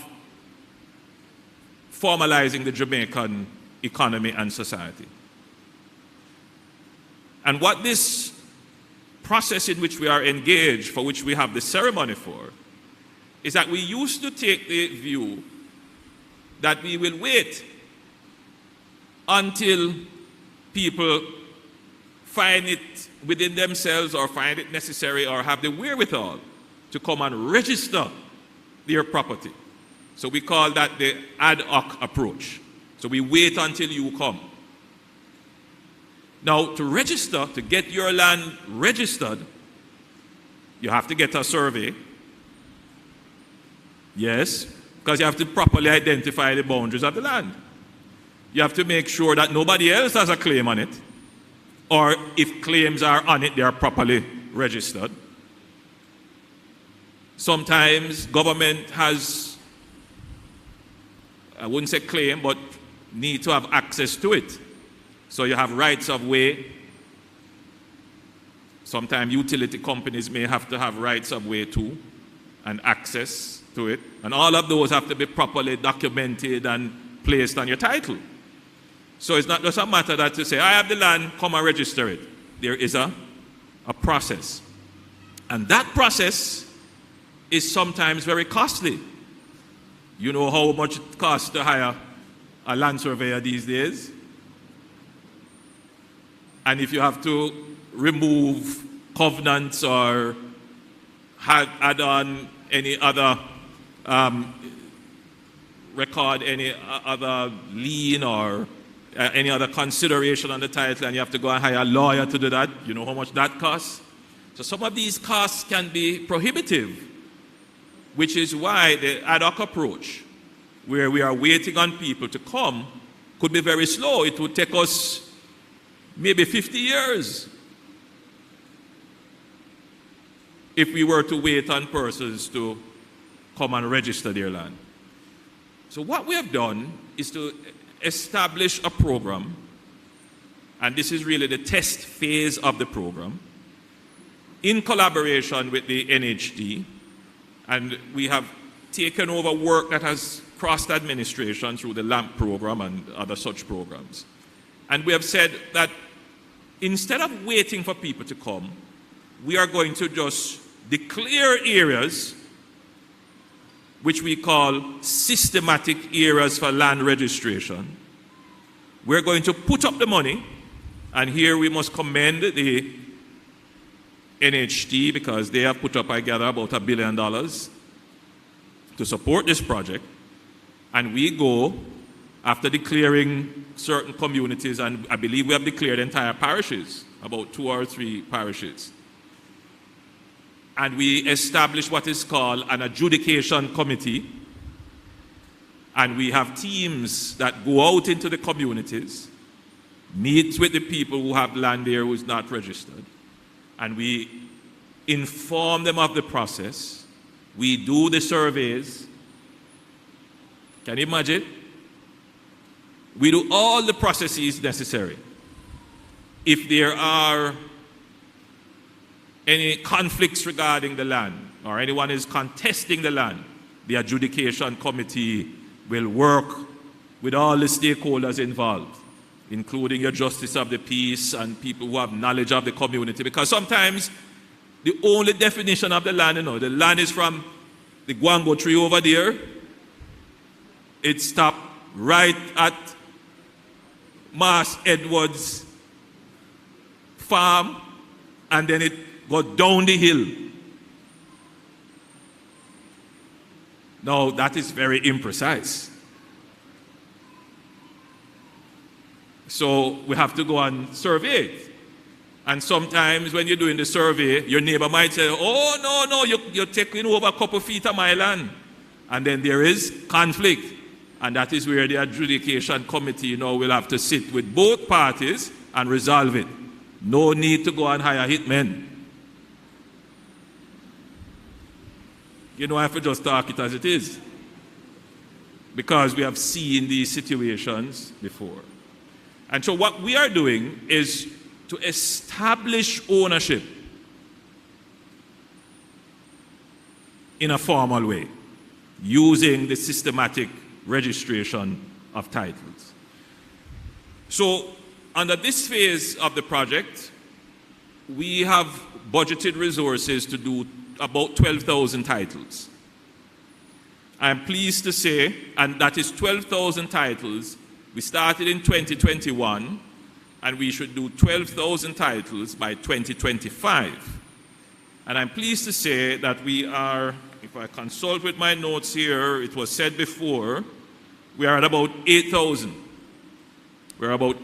formalizing the Jamaican economy and society. And what this process in which we are engaged, for which we have the ceremony for, is that we used to take the view that we will wait until people find it within themselves or find it necessary or have the wherewithal to come and register their property. So we call that the ad hoc approach. So we wait until you come. Now, to register, to get your land registered, you have to get a survey. Yes, because you have to properly identify the boundaries of the land. You have to make sure that nobody else has a claim on it, or if claims are on it, they are properly registered. Sometimes government has, I wouldn't say claim, but need to have access to it. So you have rights of way. Sometimes utility companies may have to have rights of way too, and access to it. And all of those have to be properly documented and placed on your title. So it's not just a matter that you say, I have the land, come and register it. There is a process. And that process is sometimes very costly. You know how much it costs to hire a land surveyor these days? And if you have to remove covenants or add on any other record, any other lien or any other consideration on the title, and you have to go and hire a lawyer to do that, you know how much that costs? So some of these costs can be prohibitive, which is why the ad hoc approach, where we are waiting on people to come, could be very slow. It would take us maybe 50 years if we were to wait on persons to come and register their land. So what we have done is to establish a program, and this is really the test phase of the program, in collaboration with the NHD, and we have taken over work that has crossed administration through the LAMP program and other such programs. And we have said that instead of waiting for people to come, we are going to just declare areas which we call systematic areas for land registration. We're going to put up the money, and here we must commend the NHD because they have put up, I gather, about $1 billion to support this project. And we go, after declaring certain communities, and I believe we have declared entire parishes, about 2 or 3 parishes. And we establish what is called an adjudication committee. And we have teams that go out into the communities, meet with the people who have land there who is not registered, and we inform them of the process. We do the surveys. Can you imagine? We do all the processes necessary. If there are any conflicts regarding the land, or anyone is contesting the land, the adjudication committee will work with all the stakeholders involved, including your justice of the peace and people who have knowledge of the community. Because sometimes the only definition of the land, the land is from the guango tree over there. It stopped right at Mas Edwards farm, and then it got down the hill. Now, that is very imprecise. So we have to go and survey it. And sometimes when you're doing the survey, your neighbor might say, oh, no, you're taking over a couple feet of my land. And then there is conflict. And that is where the adjudication committee will have to sit with both parties and resolve it. No need to go and hire hitmen. I have to just talk it as it is. Because we have seen these situations before. And so what we are doing is to establish ownership in a formal way using the systematic registration of titles. So, under this phase of the project, we have budgeted resources to do about 12,000 titles. I'm pleased to say, and that is 12,000 titles. We started in 2021, and we should do 12,000 titles by 2025. And I'm pleased to say that we are, if I consult with my notes here, it was said before, we are at about 8,000. We're about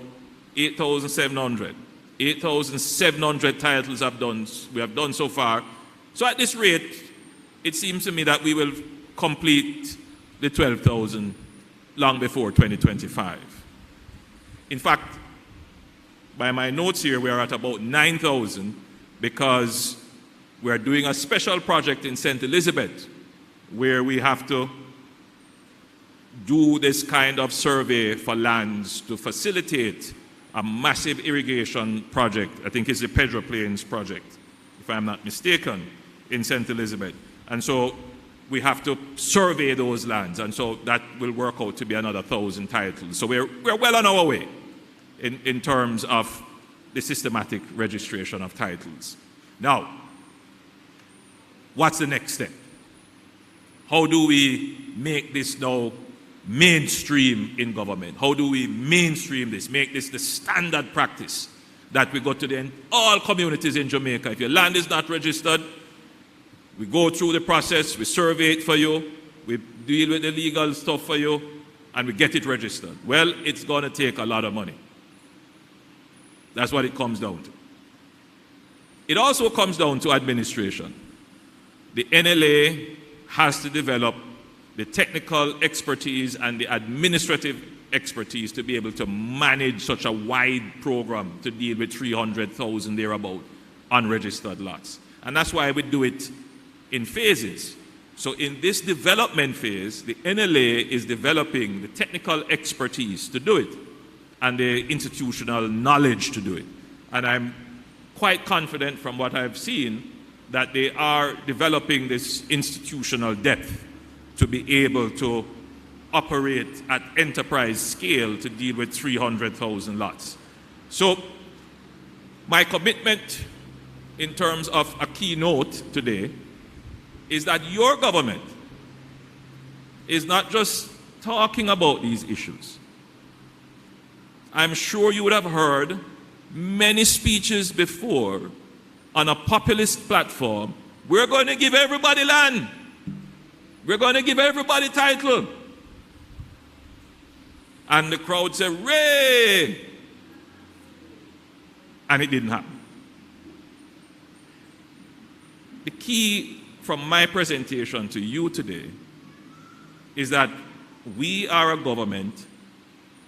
8,700. 8,700 titles we have done so far. So at this rate, it seems to me that we will complete the 12,000 long before 2025. In fact, by my notes here, we are at about 9,000 because we are doing a special project in St. Elizabeth where we have to do this kind of survey for lands to facilitate a massive irrigation project. I think it's the Pedro Plains project, if I'm not mistaken, in St. Elizabeth. And so we have to survey those lands, and so that will work out to be another 1,000 titles. So we're well on our way in terms of the systematic registration of titles. Now, what's the next step? How do we make this now mainstream in government? How do we mainstream this, make this the standard practice that we go to all communities in Jamaica? If your land is not registered, we go through the process, we survey it for you, we deal with the legal stuff for you, and we get it registered. Well, it's going to take a lot of money. That's what it comes down to. It also comes down to administration. The NLA has to develop the technical expertise and the administrative expertise to be able to manage such a wide program to deal with 300,000 thereabout unregistered lots. And that's why we do it in phases. So in this development phase, the NLA is developing the technical expertise to do it and the institutional knowledge to do it. And I'm quite confident from what I've seen that they are developing this institutional depth to be able to operate at enterprise scale to deal with 300,000 lots. So my commitment in terms of a keynote today is that your government is not just talking about these issues. I'm sure you would have heard many speeches before on a populist platform. We're going to give everybody land. We're going to give everybody title. And the crowd said, "Ray!" And it didn't happen. The key from my presentation to you today is that we are a government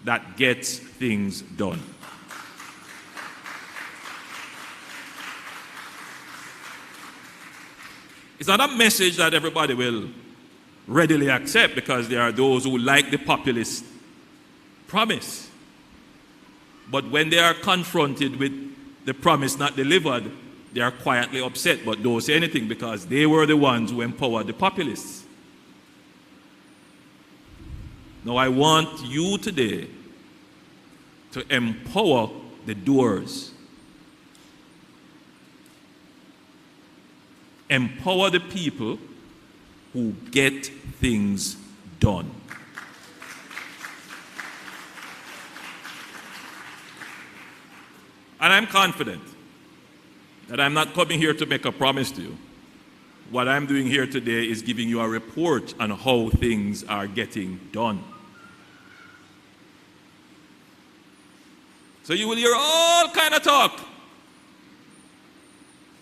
that gets things done. It's not a message that everybody will readily accept, because there are those who like the populist promise. But when they are confronted with the promise not delivered, they are quietly upset but don't say anything, because they were the ones who empowered the populists. Now I want you today to empower the doers. Empower the people who get things done. And I'm confident that I'm not coming here to make a promise to you. What I'm doing here today is giving you a report on how things are getting done. So you will hear all kind of talk.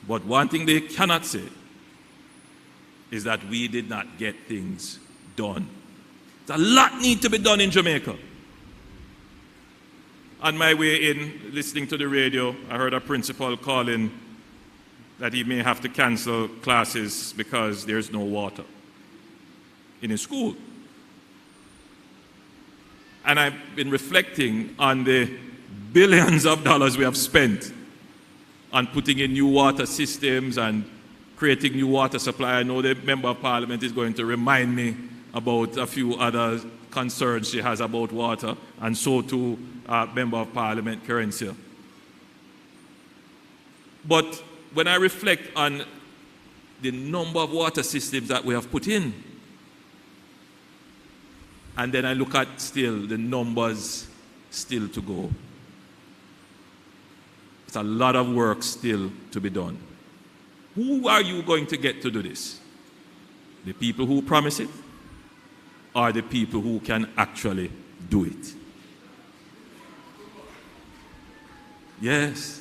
But one thing they cannot say is that we did not get things done. A lot needs to be done in Jamaica. On my way in, listening to the radio, I heard a principal calling that he may have to cancel classes because there's no water in his school. And I've been reflecting on the billions of dollars we have spent on putting in new water systems and creating new water supply. I know the Member of Parliament is going to remind me about a few other concerns she has about water, and so too Member of Parliament Kerencia. But when I reflect on the number of water systems that we have put in, and then I look at still the numbers still to go, it's a lot of work still to be done. Who are you going to get to do this? The people who promise it, or the people who can actually do it? Yes.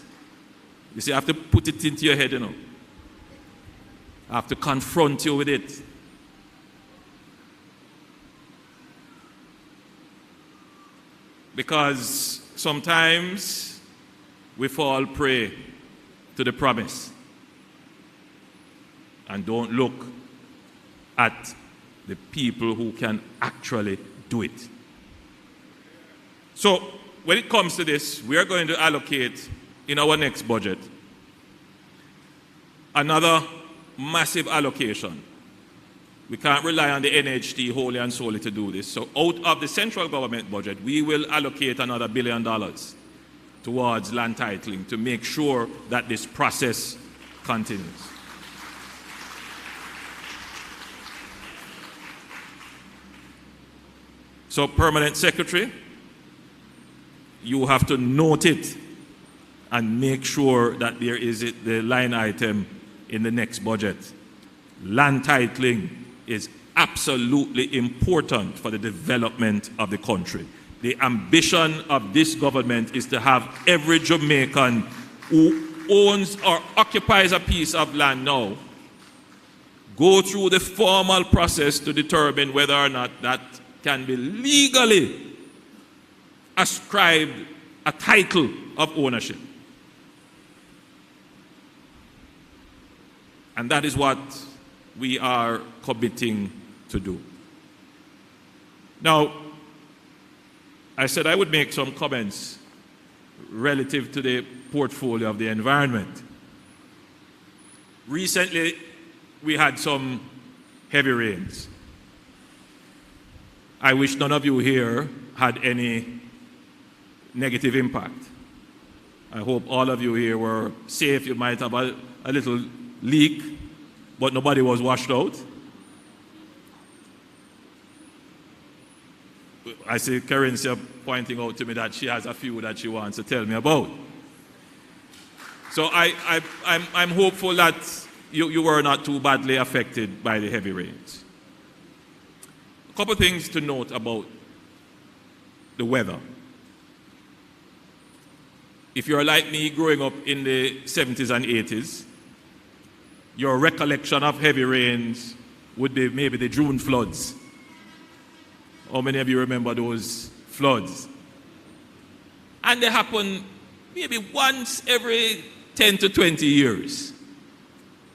You see, I have to put it into your head, you know. I have to confront you with it. Because sometimes we fall prey to the promise and don't look at the people who can actually do it. So, when it comes to this, we are going to allocate in our next budget another massive allocation. We can't rely on the NHT wholly and solely to do this. So out of the central government budget, we will allocate another $1 billion towards land titling to make sure that this process continues. So, Permanent Secretary, you have to note it and make sure that there is the line item in the next budget. Land titling is absolutely important for the development of the country. The ambition of this government is to have every Jamaican who owns or occupies a piece of land now go through the formal process to determine whether or not that can be legally ascribed a title of ownership. And that is what we are committing to do. Now, I said I would make some comments relative to the portfolio of the environment. Recently, we had some heavy rains. I wish none of you here had any negative impact. I hope all of you here were safe. You might have a little leak, but nobody was washed out. I see Kerencia pointing out to me that she has a few that she wants to tell me about. So I'm hopeful that you were not too badly affected by the heavy rains. A couple things to note about the weather. If you're like me growing up in the 70s and 80s, your recollection of heavy rains would be maybe the June floods. How many of you remember those floods? And they happen maybe once every 10 to 20 years.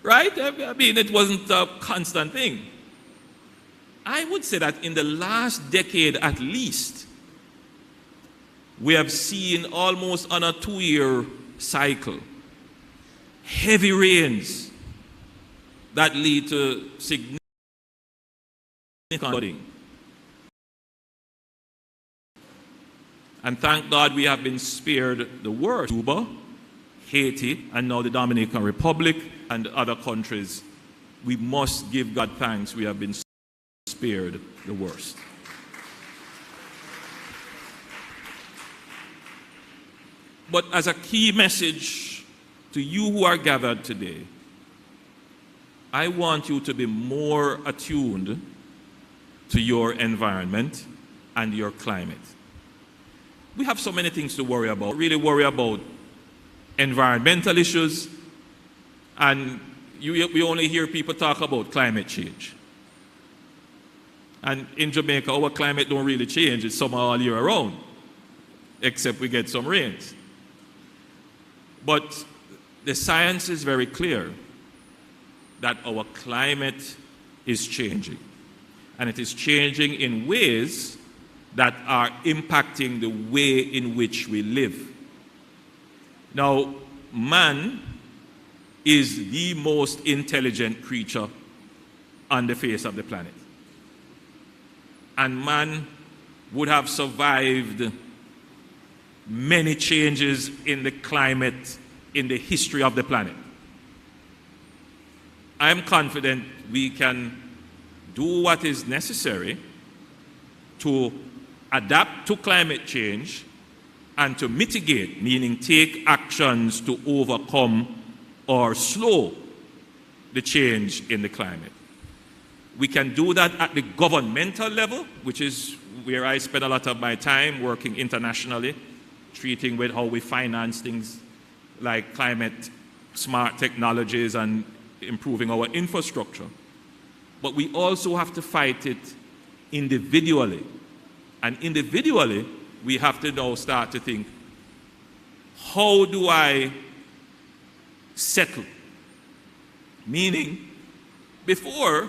Right? I mean, it wasn't a constant thing. I would say that in the last decade at least, we have seen almost on a 2-year cycle heavy rains that lead to significant flooding. And thank God we have been spared the worst. Cuba, Haiti, and now the Dominican Republic and other countries. We must give God thanks we have been spared the worst. But as a key message to you who are gathered today, I want you to be more attuned to your environment and your climate. We have so many things to worry about. Really worry about environmental issues, and we only hear people talk about climate change. And in Jamaica, our climate don't really change. It's summer all year around, except we get some rains. But the science is very clear that our climate is changing. And it is changing in ways that are impacting the way in which we live. Now, man is the most intelligent creature on the face of the planet. And man would have survived many changes in the climate in the history of the planet. I am confident we can do what is necessary to adapt to climate change and to mitigate, meaning take actions to overcome or slow the change in the climate. We can do that at the governmental level, which is where I spend a lot of my time working internationally, treating with how we finance things like climate smart technologies and improving our infrastructure. But we also have to fight it individually. And individually, we have to now start to think, how do I settle? Meaning, before,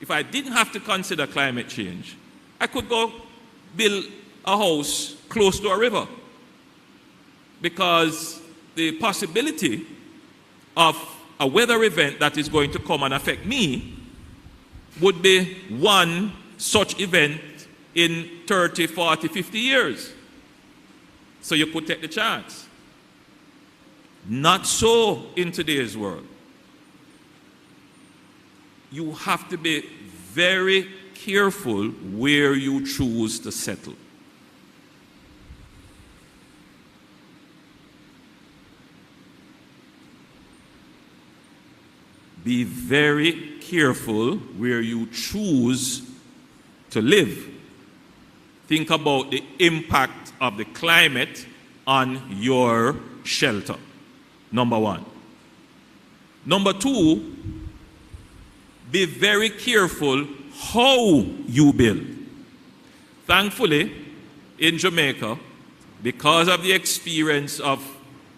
if I didn't have to consider climate change, I could go build a house close to a river, because the possibility of a weather event that is going to come and affect me would be one such event in 30, 40, 50 years. So you could take the chance. Not so in today's world. You have to be very careful where you choose to settle. Be very careful where you choose to live. Think about the impact of the climate on your shelter, number one. Number two, be very careful how you build. Thankfully, in Jamaica, because of the experience of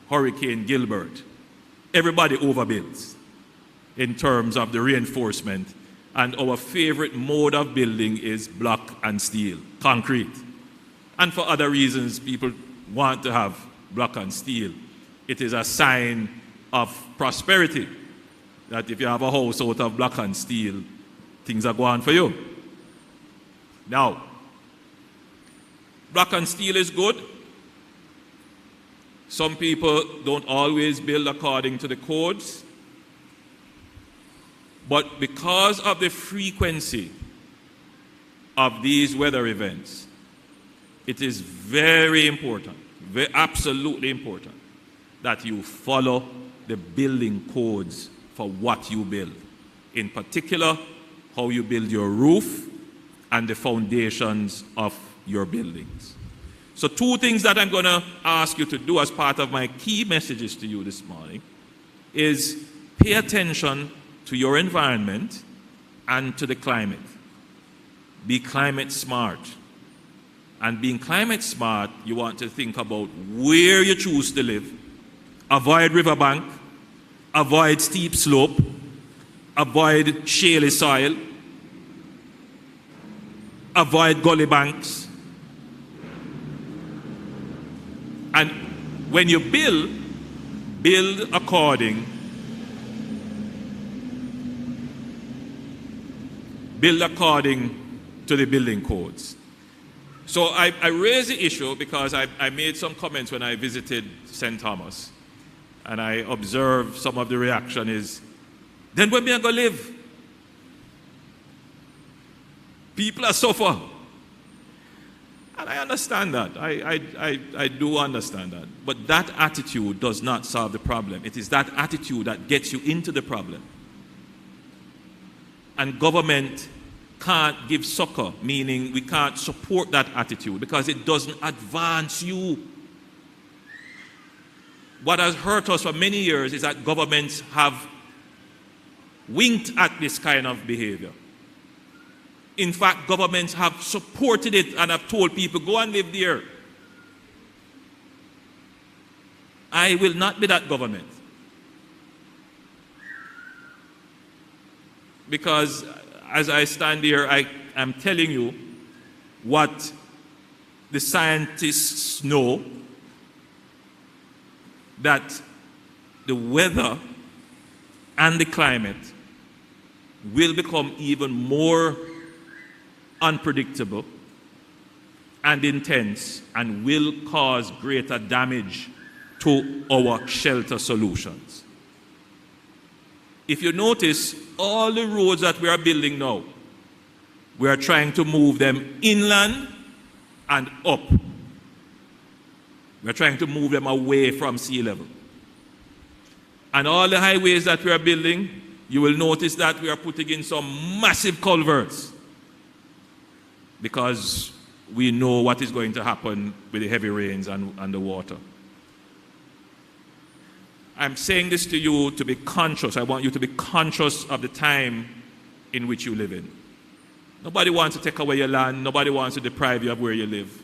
Hurricane Gilbert, everybody overbuilds in terms of the reinforcement. And our favorite mode of building is block and steel, concrete. And for other reasons, people want to have block and steel. It is a sign of prosperity, that if you have a house out of block and steel, things are going for you. Now, block and steel is good. Some people don't always build according to the codes. But because of the frequency of these weather events, it is very important, absolutely important, that you follow the building codes for what you build. In particular, how you build your roof and the foundations of your buildings. So 2 things that I'm going to ask you to do as part of my key messages to you this morning is pay attention to your environment and to the climate. Be climate smart. And being climate smart, you want to think about where you choose to live. Avoid riverbank, avoid steep slope, avoid shaly soil, avoid gully banks. And when you build according to the building codes. So I raise the issue because I made some comments when I visited St. Thomas, and I observed some of the reaction is, then where me I go live? People are suffer. And I understand that. I do understand that. But that attitude does not solve the problem. It is that attitude that gets you into the problem. And government can't give succor, meaning we can't support that attitude because it doesn't advance you. What has hurt us for many years is that governments have winked at this kind of behavior. In fact, governments have supported it and have told people, go and live there. I will not be that government. Because as I stand here, I am telling you what the scientists know, that the weather and the climate will become even more unpredictable and intense and will cause greater damage to our shelter solutions. If you notice, all the roads that we are building now, we are trying to move them inland and up. We're trying to move them away from sea level. And all the highways that we are building, you will notice that we are putting in some massive culverts because we know what is going to happen with the heavy rains and the water. I'm saying this to you to be conscious. I want you to be conscious of the time in which you live in. Nobody wants to take away your land. Nobody wants to deprive you of where you live.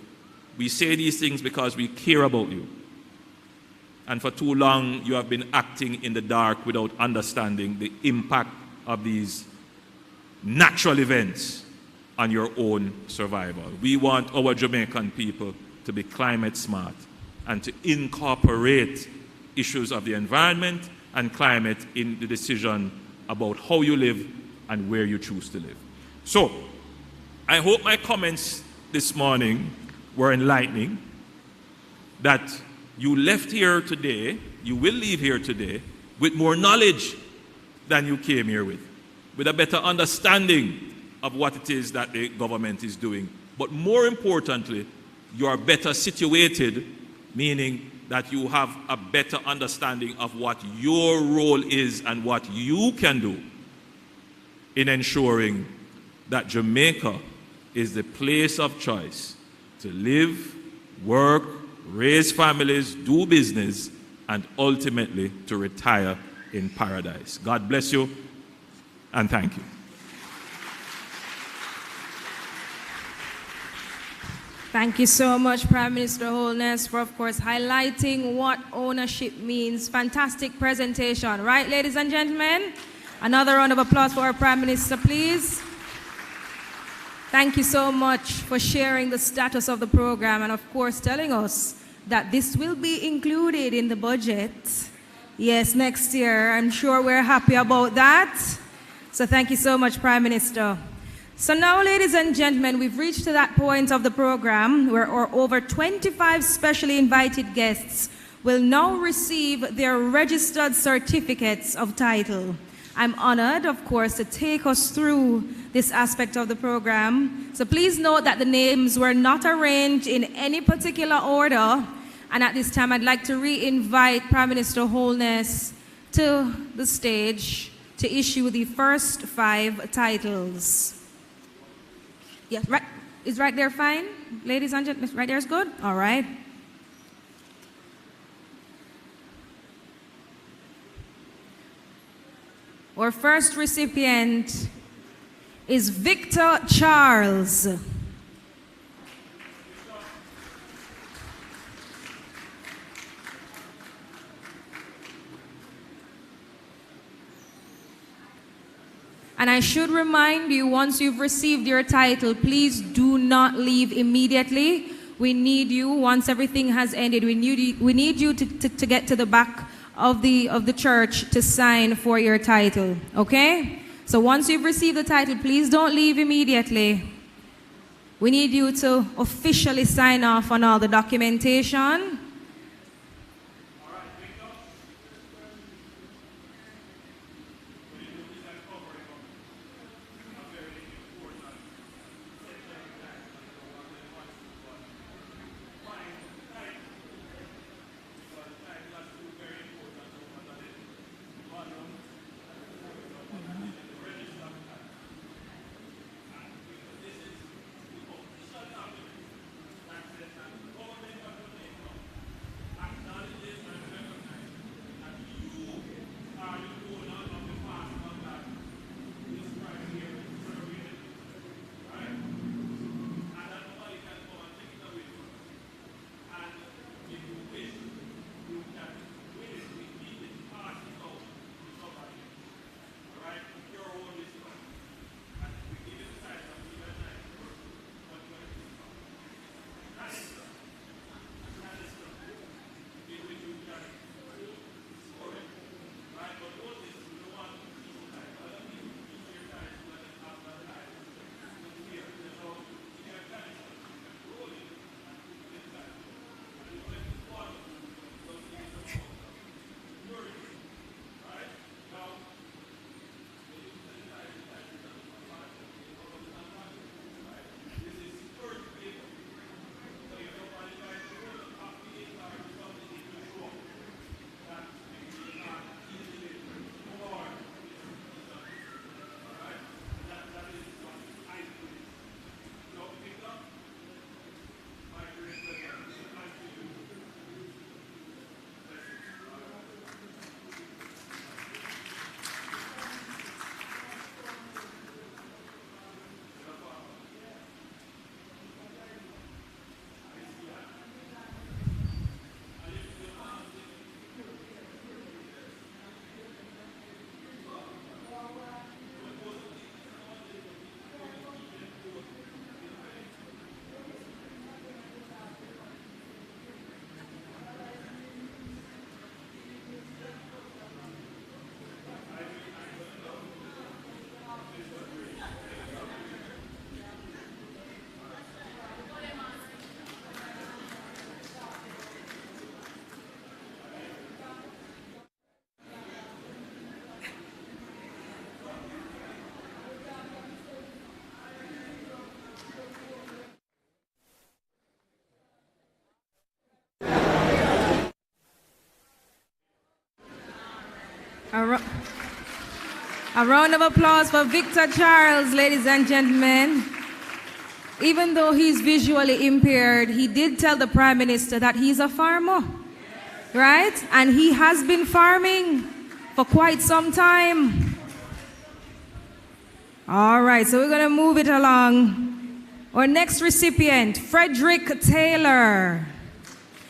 We say these things because we care about you. And for too long, you have been acting in the dark without understanding the impact of these natural events on your own survival. We want our Jamaican people to be climate smart and to incorporate issues of the environment and climate in the decision about how you live and where you choose to live. So, I hope my comments this morning were enlightening, that you left here today, you will leave here today with more knowledge than you came here with a better understanding of what it is that the government is doing. But more importantly, you are better situated, meaning that you have a better understanding of what your role is and what you can do in ensuring that Jamaica is the place of choice to live, work, raise families, do business, and ultimately to retire in paradise. God bless you, and thank you. Thank you so much, Prime Minister Holness, for, of course, highlighting what ownership means. Fantastic presentation. Right, ladies and gentlemen? Another round of applause for our Prime Minister, please. Thank you so much for sharing the status of the program and, of course, telling us that this will be included in the budget. Yes, next year. I'm sure we're happy about that. So thank you so much, Prime Minister. So now, ladies and gentlemen, we've reached to that point of the program where our over 25 specially invited guests will now receive their registered certificates of title. I'm honored, of course, to take us through this aspect of the program. So please note that the names were not arranged in any particular order. And at this time, I'd like to re-invite Prime Minister Holness to the stage to issue the first 5 titles. Yeah, right. Is right there fine? Ladies and gentlemen, right there is good? All right. Our first recipient is Victor Charles. And I should remind you, once you've received your title, please do not leave immediately. We need you, once everything has ended, we need you to get to the back of the church to sign for your title, okay? So once you've received the title, please don't leave immediately. We need you to officially sign off on all the documentation. A round of applause for Victor Charles, ladies and gentlemen. Even though he's visually impaired, he did tell the Prime Minister that he's a farmer, right? And he has been farming for quite some time. All right, so we're going to move it along. Our next recipient, Frederick Taylor.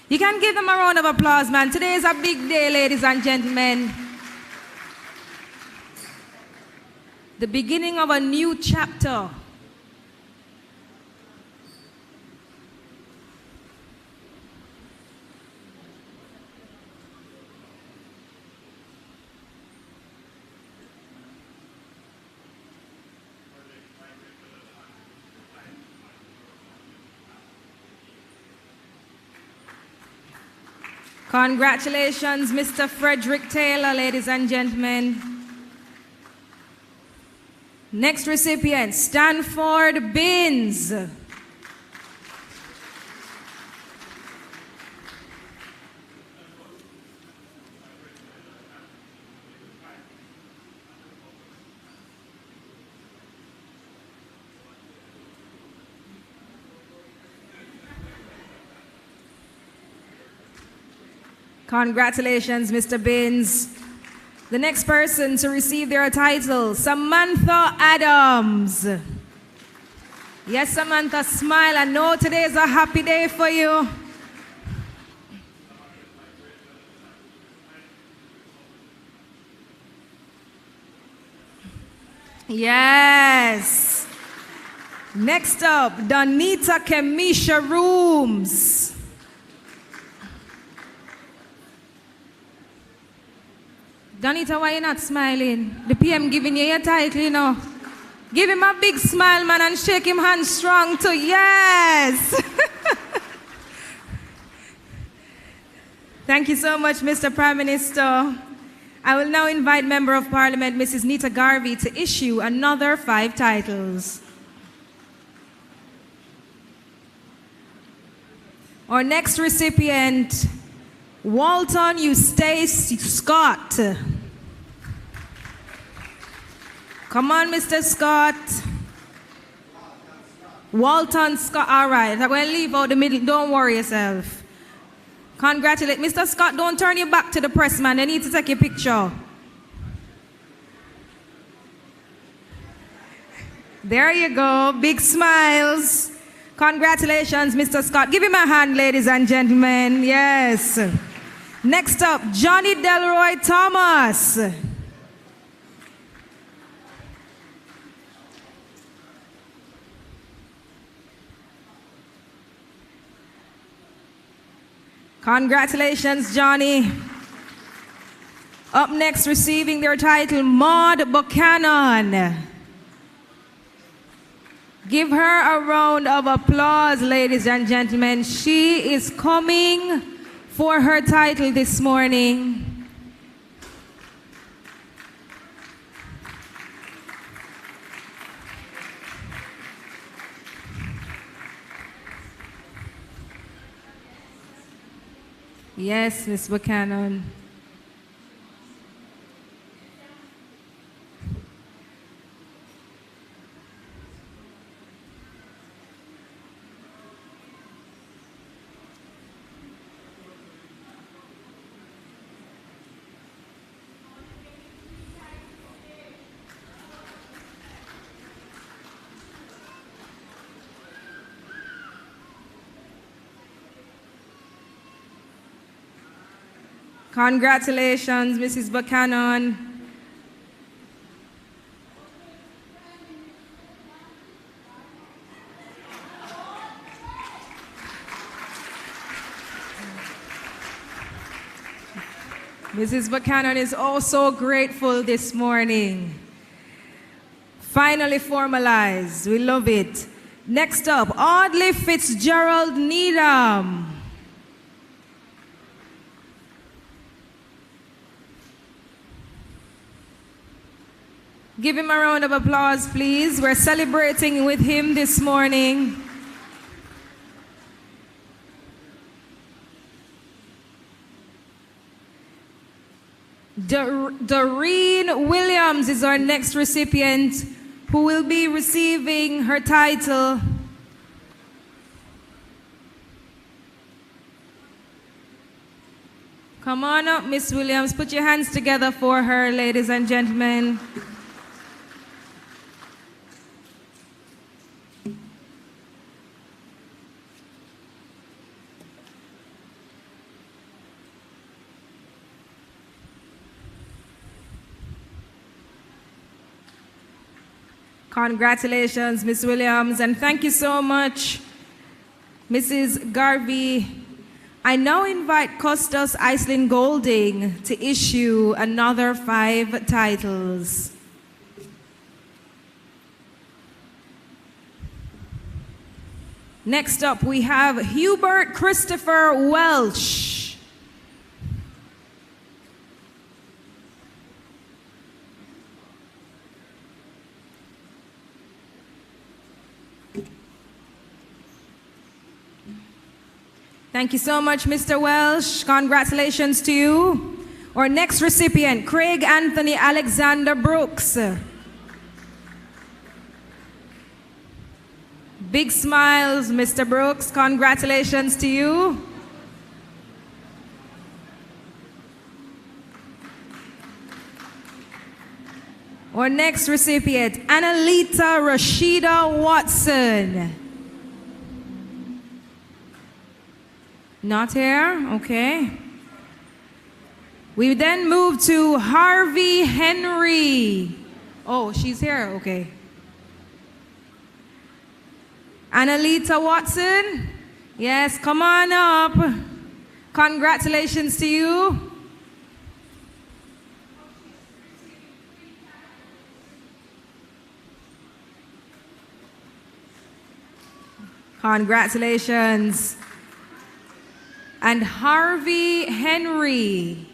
You can give them a round of applause, man. Today is a big day, ladies and gentlemen. The beginning of a new chapter. Congratulations, Mr. Frederick Taylor, ladies and gentlemen. Next recipient, Stanford Binns. Congratulations, Mr. Binns. The next person to receive their title, Samantha Adams. Yes, Samantha, smile. I know today is a happy day for you. Yes. Next up, Donita Kemisha Rooms. Donita, why you not smiling? The PM giving you your title, you know. Give him a big smile, man, and shake him hand strong too. Yes! Thank you so much, Mr. Prime Minister. I will now invite Member of Parliament, Mrs. Nita Garvey, to issue another 5 titles. Our next recipient, Walton Eustace Scott. Come on, Mr. Scott. Walton Scott. All right, I'm going to leave out the middle. Don't worry yourself. Congratulate. Mr. Scott, don't turn your back to the press, man. They need to take your picture. There you go. Big smiles. Congratulations, Mr. Scott. Give him a hand, ladies and gentlemen. Yes. Next up, Johnny Delroy Thomas. Congratulations, Johnny. Up next, receiving their title, Maud Buchanan. Give her a round of applause, ladies and gentlemen. She is coming for her title this morning. Yes, Ms. Buchanan. Congratulations, Mrs. Buchanan. Mrs. Buchanan is also grateful this morning. Finally formalized. We love it. Next up, Audley Fitzgerald Needham. Give him a round of applause, please. We're celebrating with him this morning. Doreen Williams is our next recipient, who will be receiving her title. Come on up, Miss Williams. Put your hands together for her, ladies and gentlemen. Congratulations, Miss Williams, and thank you so much, Mrs. Garvey. I now invite Costas Iceland Golding to issue another 5 titles. Next up, we have Hubert Christopher Welsh. Thank you so much, Mr. Welsh. Congratulations to you. Our next recipient, Craig Anthony Alexander Brooks. Big smiles, Mr. Brooks. Congratulations to you. Our next recipient, Annalita Rashida Watson. Not here? Okay. We then move to Harvey Henry. Oh, she's here? Okay. Annalita Watson? Yes, come on up. Congratulations to you. Congratulations. And Harvey Henry.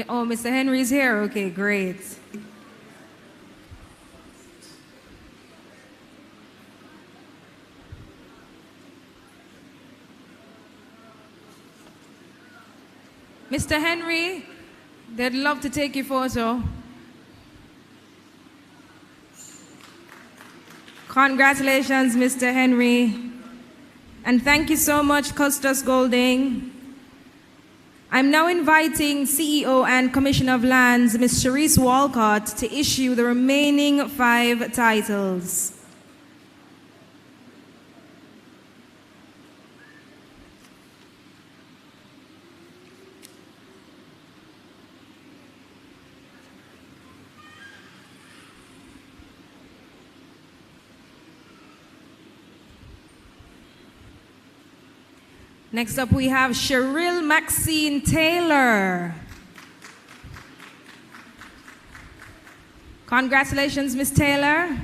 Oh, Mr. Henry's here. Okay, great. Mr. Henry, they'd love to take your photo. Congratulations, Mr. Henry. And thank you so much, Costas Golding. I'm now inviting CEO and Commissioner of Lands, Ms. Sharice Walcott, to issue the remaining 5 titles. Next up, we have Cheryl Maxine Taylor. Congratulations, Ms. Taylor.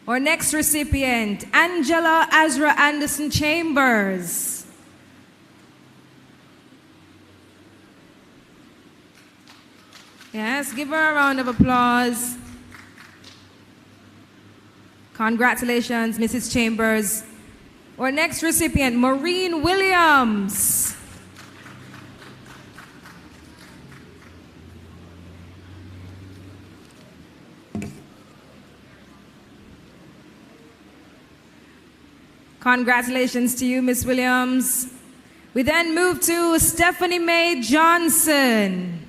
Our next recipient, Angela Azra Anderson Chambers. Yes, give her a round of applause. Congratulations, Mrs. Chambers. Our next recipient, Maureen Williams. Congratulations to you, Ms. Williams. We then move to Stephanie Mae Johnson.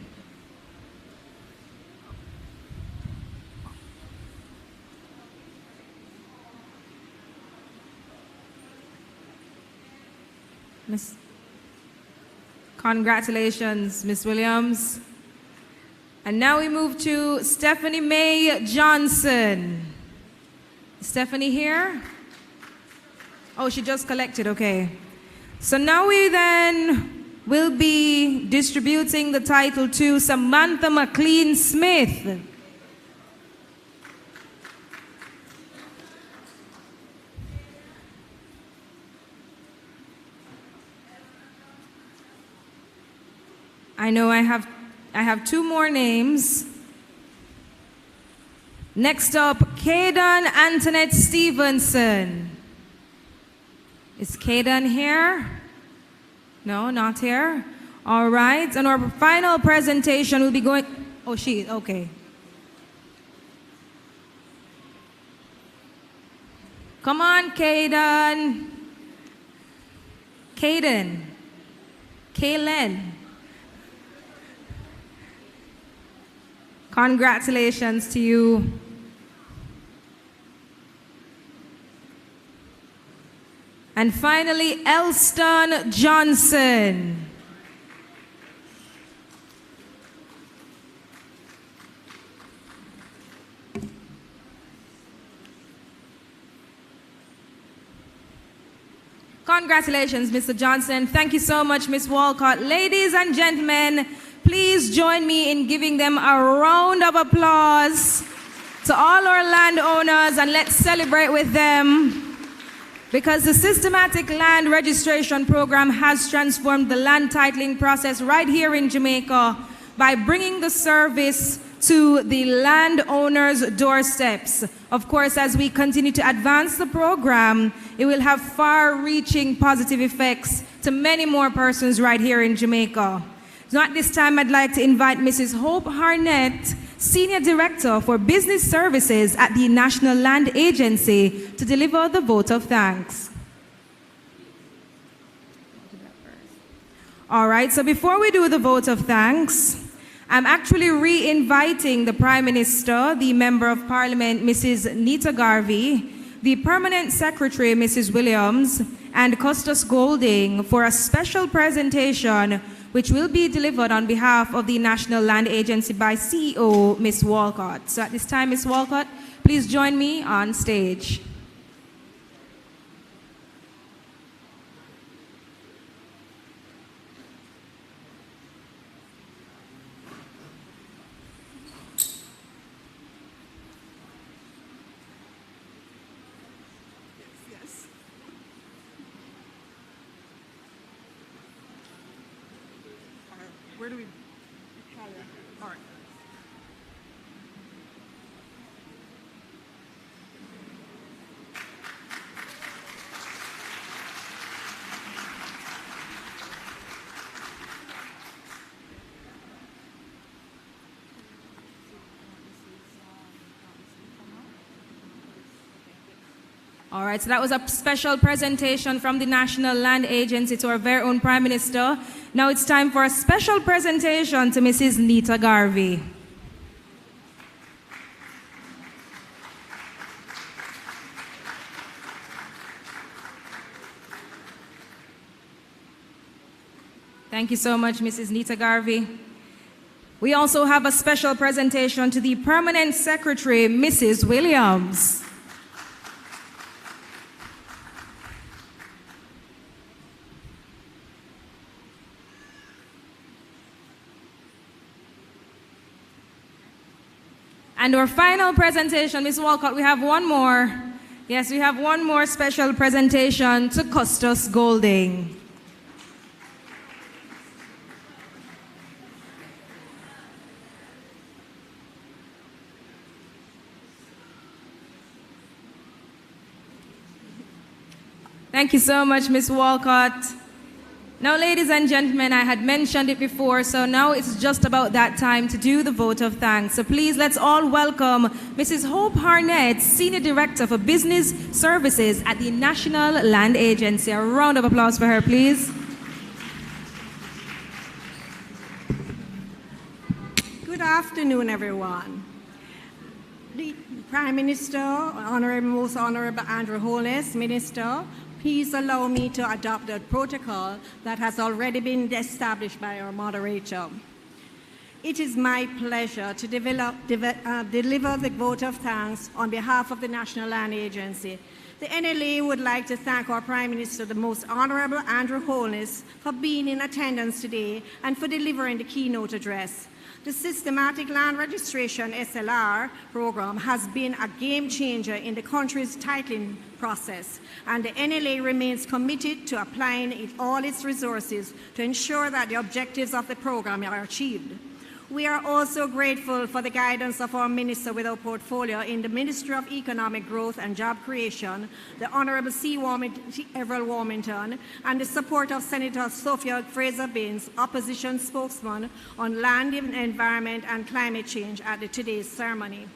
Congratulations, Ms. Williams. And now we move to Stephanie Mae Johnson. Is Stephanie here? Oh, she just collected, okay. So now we then will be distributing the title to Samantha McLean Smith. I know I have 2 more names. Next up, Kayden Antoinette Stevenson. Is Kayden here? No, not here. All right, and our final presentation will be going, oh, she, okay. Come on, Kayden. Kaylen. Congratulations to you. And finally, Elston Johnson. Congratulations, Mr. Johnson. Thank you so much, Ms. Walcott. Ladies and gentlemen, please join me in giving them a round of applause to all our landowners, and let's celebrate with them, because the Systematic Land Registration Program has transformed the land titling process right here in Jamaica by bringing the service to the landowners' doorsteps. Of course, as we continue to advance the program, it will have far-reaching positive effects to many more persons right here in Jamaica. So at this time, I'd like to invite Mrs. Hope Harnett, Senior Director for Business Services at the National Land Agency, to deliver the vote of thanks. All right, so before we do the vote of thanks, I'm actually re-inviting the Prime Minister, the Member of Parliament, Mrs. Nita Garvey, the Permanent Secretary, Mrs. Williams, and Custos Golding for a special presentation which will be delivered on behalf of the National Land Agency by CEO, Ms. Walcott. So at this time, Ms. Walcott, please join me on stage. Where do we? All right. All right, so that was a special presentation from the National Land Agency to our very own Prime Minister. Now it's time for a special presentation to Mrs. Nita Garvey. Thank you so much, Mrs. Nita Garvey. We also have a special presentation to the Permanent Secretary, Mrs. Williams. And our final presentation, Ms. Walcott, we have one more. Yes, we have one more special presentation to Custos Golding. Thank you so much, Ms. Walcott. Now, ladies and gentlemen, I had mentioned it before, so now it's just about that time to do the vote of thanks. So please, let's all welcome Mrs. Hope Harnett, Senior Director for Business Services at the National Land Agency. A round of applause for her, please. Good afternoon, everyone. The Prime Minister, Most Honourable Andrew Holness, Minister, please allow me to adopt the protocol that has already been established by our moderator. It is my pleasure to deliver the vote of thanks on behalf of the National Land Agency. The NLA would like to thank our Prime Minister, the Most Honourable Andrew Holness, for being in attendance today and for delivering the keynote address. The Systematic Land Registration SLR program has been a game changer in the country's titling process, and the NLA remains committed to applying all its resources to ensure that the objectives of the program are achieved. We are also grateful for the guidance of our Minister with our portfolio in the Ministry of Economic Growth and Job Creation, the Honourable Everett Warmington, and the support of Senator Sophia Fraser-Binns, opposition spokesman on land, environment and climate change at today's ceremony.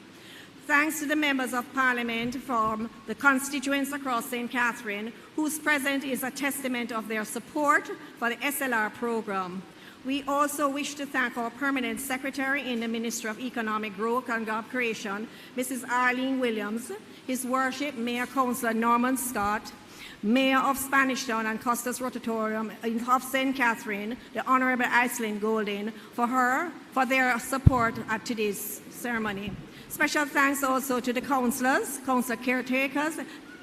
Thanks to the members of Parliament from the constituents across St. Catherine, whose presence is a testament of their support for the SLR program. We also wish to thank our Permanent Secretary in the Ministry of Economic Growth and Job Creation, Mrs. Arlene Williams, His Worship Mayor Councillor Norman Scott, Mayor of Spanish Town and Custos Rotatorium of St. Catherine, the Honourable Iselin Golding, for their support at today's ceremony. Special thanks also to the councillors, council caretakers,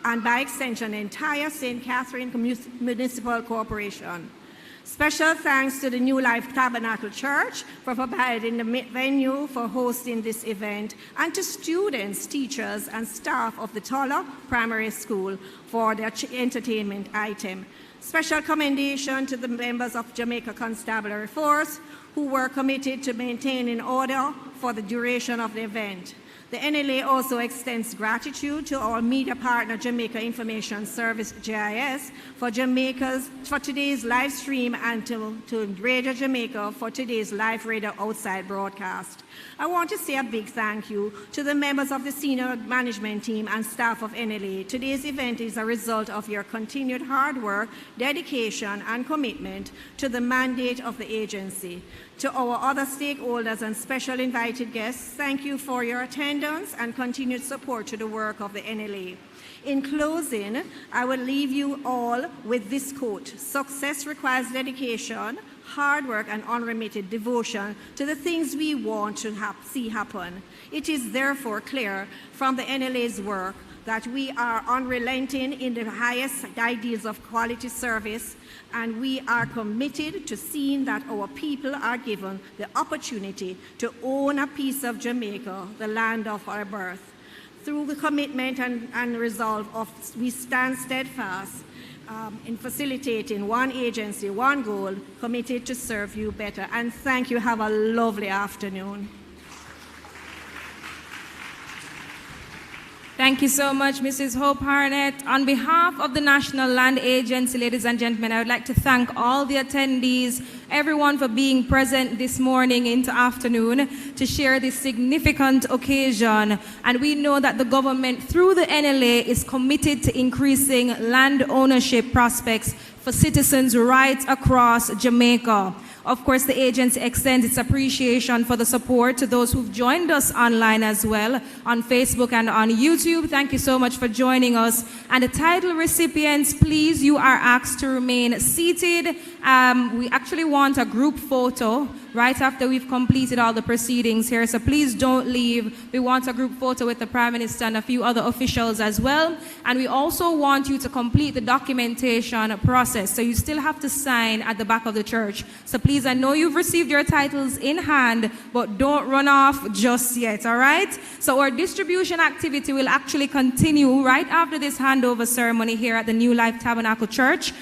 and by extension, the entire St. Catherine Municipal Corporation. Special thanks to the New Life Tabernacle Church for providing the venue for hosting this event, and to students, teachers, and staff of the Toller Primary School for their entertainment item. Special commendation to the members of Jamaica Constabulary Force who were committed to maintaining order for the duration of the event. The NLA also extends gratitude to our media partner, Jamaica Information Service, JIS, for today's live stream, and to Radio Jamaica for today's live radio outside broadcast. I want to say a big thank you to the members of the senior management team and staff of NLA. Today's event is a result of your continued hard work, dedication, and commitment to the mandate of the agency. To our other stakeholders and special invited guests, thank you for your attendance and continued support to the work of the NLA. In closing, I will leave you all with this quote: "Success requires dedication, hard work, and unremitted devotion to the things we want to see happen. It is therefore clear from the NLA's work that we are unrelenting in the highest ideals of quality service, and we are committed to seeing that our people are given the opportunity to own a piece of Jamaica, the land of our birth. Through the commitment and resolve we stand steadfast in facilitating one agency, one goal, committed to serve you better." And thank you. Have a lovely afternoon. Thank you so much, Mrs. Hope Harnett. On behalf of the National Land Agency, ladies and gentlemen, I would like to thank all the attendees, everyone for being present this morning into afternoon to share this significant occasion. And we know that the government, through the NLA, is committed to increasing land ownership prospects for citizens right across Jamaica. Of course, the agency extends its appreciation for the support to those who've joined us online as well, on Facebook and on YouTube. Thank you so much for joining us. And the title recipients, please, you are asked to remain seated. We actually want a group photo right after we've completed all the proceedings here, so please don't leave. We want a group photo with the Prime Minister and a few other officials as well. And we also want you to complete the documentation process, so you still have to sign at the back of the church. So please, I know you've received your titles in hand, but don't run off just yet, all right? So our distribution activity will actually continue right after this handover ceremony here at the New Life Tabernacle Church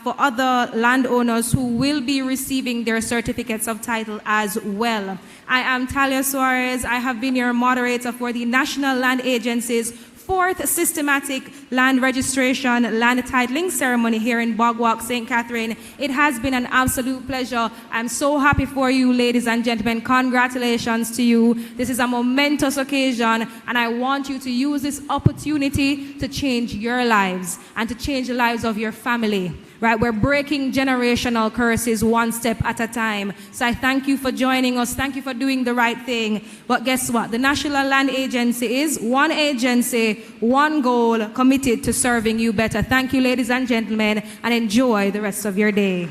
for other landowners who will be receiving their certificates of title as well. I am Talia Suarez. I have been your moderator for the National Land Agency's 4th Systematic Land Registration Land Titling Ceremony here in Bogwalk, St. Catherine. It has been an absolute pleasure. I'm so happy for you, ladies and gentlemen. Congratulations to you. This is a momentous occasion, and I want you to use this opportunity to change your lives and to change the lives of your family. Right, we're breaking generational curses one step at a time. So I thank you for joining us. Thank you for doing the right thing. But guess what? The National Land Agency is one agency, one goal, committed to serving you better. Thank you, ladies and gentlemen, and enjoy the rest of your day.